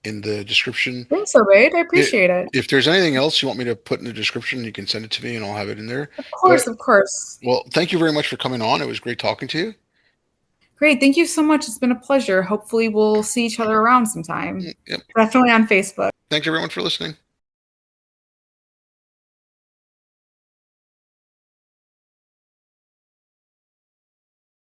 in the description. Thanks, Obaid. I It, appreciate it. if there's anything else you want me to put in the description, you can send it to me and I'll have it in there. Of But, course, of course. well, thank you very much for coming on. It was great talking to you. Great. Thank you so much. It's been a pleasure. Hopefully, we'll see each other around sometime. Yep. Definitely on Facebook. Thanks everyone for listening.